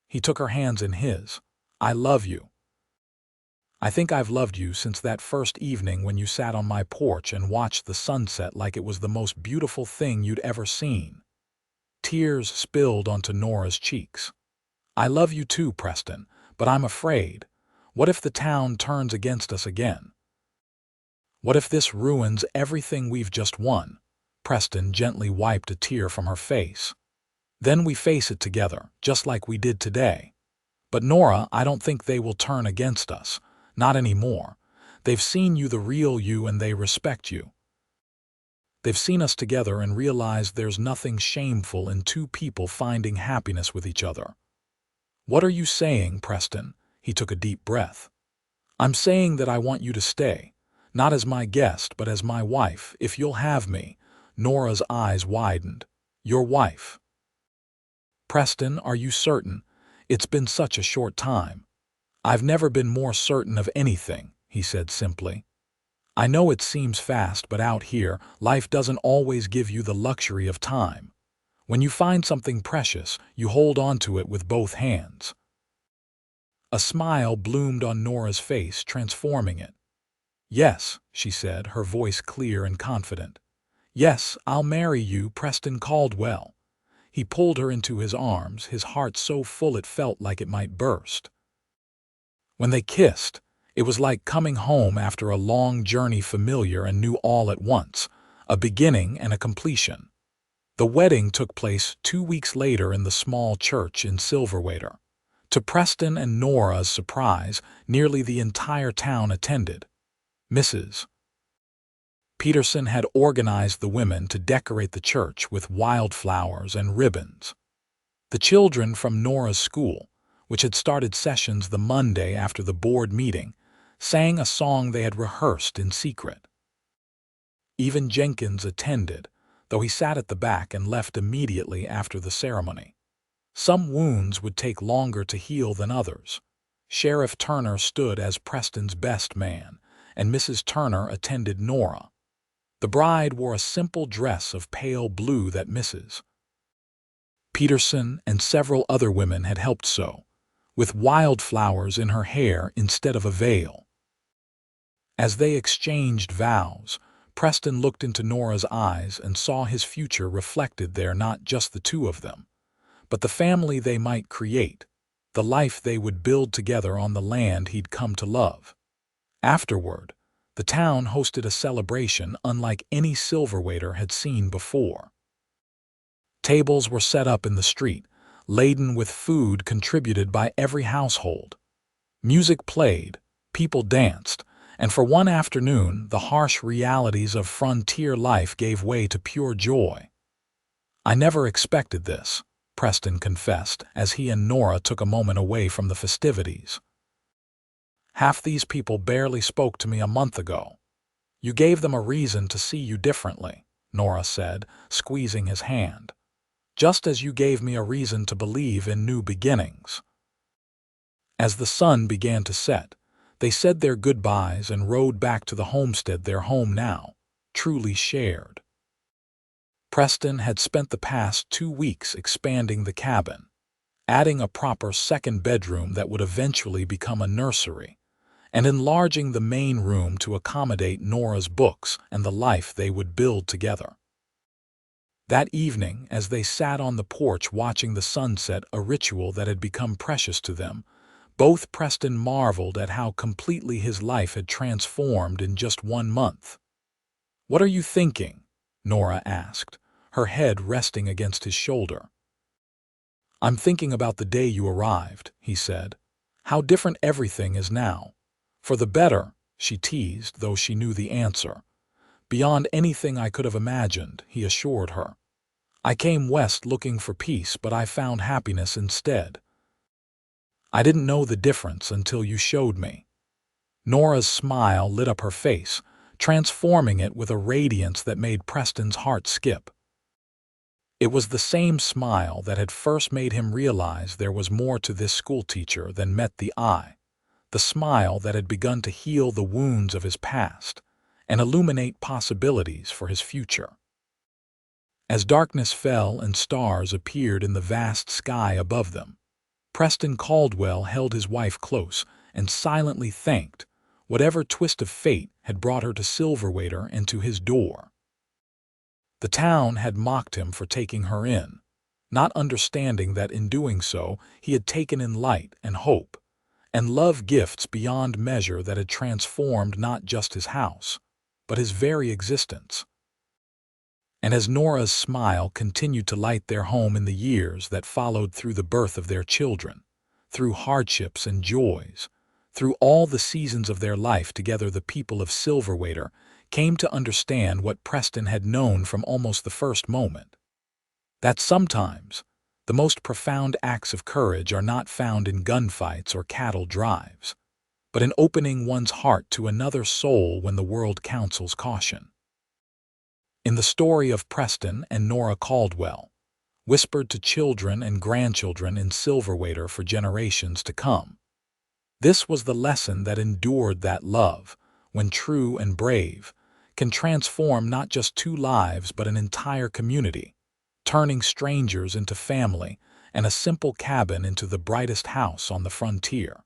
He took her hands in his. "I love you. I think I've loved you since that first evening when you sat on my porch and watched the sunset like it was the most beautiful thing you'd ever seen." Tears spilled onto Nora's cheeks. "I love you too, Preston, but I'm afraid. What if the town turns against us again? What if this ruins everything we've just won?" Preston gently wiped a tear from her face. "Then we face it together, just like we did today." "But Nora, I don't think they will turn against us. Not anymore. They've seen you, the real you, and they respect you. They've seen us together and realized there's nothing shameful in 2 people finding happiness with each other." "What are you saying, Preston?" He took a deep breath. "I'm saying that I want you to stay. Not as my guest, but as my wife, if you'll have me." Nora's eyes widened. "Your wife?" "Preston, are you certain? It's been such a short time." "I've never been more certain of anything," he said simply. "I know it seems fast, but out here, life doesn't always give you the luxury of time. When you find something precious, you hold on to it with both hands." A smile bloomed on Nora's face, transforming it. "Yes," she said, her voice clear and confident. "Yes, I'll marry you, Preston Caldwell." He pulled her into his arms, his heart so full it felt like it might burst. When they kissed, it was like coming home after a long journey, familiar and new all at once, a beginning and a completion. The wedding took place 2 weeks later in the small church in Silverwater. To Preston and Nora's surprise, nearly the entire town attended. Mrs. Peterson had organized the women to decorate the church with wildflowers and ribbons. The children from Nora's school, which had started sessions the Monday after the board meeting, sang a song they had rehearsed in secret. Even Jenkins attended, though he sat at the back and left immediately after the ceremony. Some wounds would take longer to heal than others. Sheriff Turner stood as Preston's best man, and Mrs. Turner attended Nora. The bride wore a simple dress of pale blue that Mrs. Peterson and several other women had helped sew, with wildflowers in her hair instead of a veil. As they exchanged vows, Preston looked into Nora's eyes and saw his future reflected there, not just the two of them, but the family they might create, the life they would build together on the land he'd come to love. Afterward, the town hosted a celebration unlike any Silverwater had seen before. Tables were set up in the street, laden with food contributed by every household. Music played, people danced, and for one afternoon the harsh realities of frontier life gave way to pure joy. "I never expected this," Preston confessed as he and Nora took a moment away from the festivities. "Half these people barely spoke to me a month ago." "You gave them a reason to see you differently," Nora said, squeezing his hand. "Just as you gave me a reason to believe in new beginnings." As the sun began to set, they said their goodbyes and rode back to the homestead, their home now, truly shared. Preston had spent the past 2 weeks expanding the cabin, adding a proper second bedroom that would eventually become a nursery, and enlarging the main room to accommodate Nora's books and the life they would build together. That evening, as they sat on the porch watching the sunset, a ritual that had become precious to them, both Preston marveled at how completely his life had transformed in just 1 month. "What are you thinking?" Nora asked, her head resting against his shoulder. "I'm thinking about the day you arrived," he said. "How different everything is now. For the better," she teased, though she knew the answer. "Beyond anything I could have imagined," he assured her. "I came west looking for peace, but I found happiness instead. I didn't know the difference until you showed me." Nora's smile lit up her face, transforming it with a radiance that made Preston's heart skip. It was the same smile that had first made him realize there was more to this schoolteacher than met the eye, the smile that had begun to heal the wounds of his past and illuminate possibilities for his future. As darkness fell and stars appeared in the vast sky above them, Preston Caldwell held his wife close and silently thanked whatever twist of fate had brought her to Silverwater and to his door. The town had mocked him for taking her in, not understanding that in doing so he had taken in light and hope, and love gifts beyond measure that had transformed not just his house, but his very existence. And as Nora's smile continued to light their home in the years that followed through the birth of their children, through hardships and joys, through all the seasons of their life together, the people of Silverwater came to understand what Preston had known from almost the first moment: that sometimes the most profound acts of courage are not found in gunfights or cattle drives, but in opening one's heart to another soul when the world counsels caution. In the story of Preston and Nora Caldwell, whispered to children and grandchildren in Silverwater for generations to come, this was the lesson that endured: that love, when true and brave, can transform not just 2 lives but an entire community, turning strangers into family and a simple cabin into the brightest house on the frontier.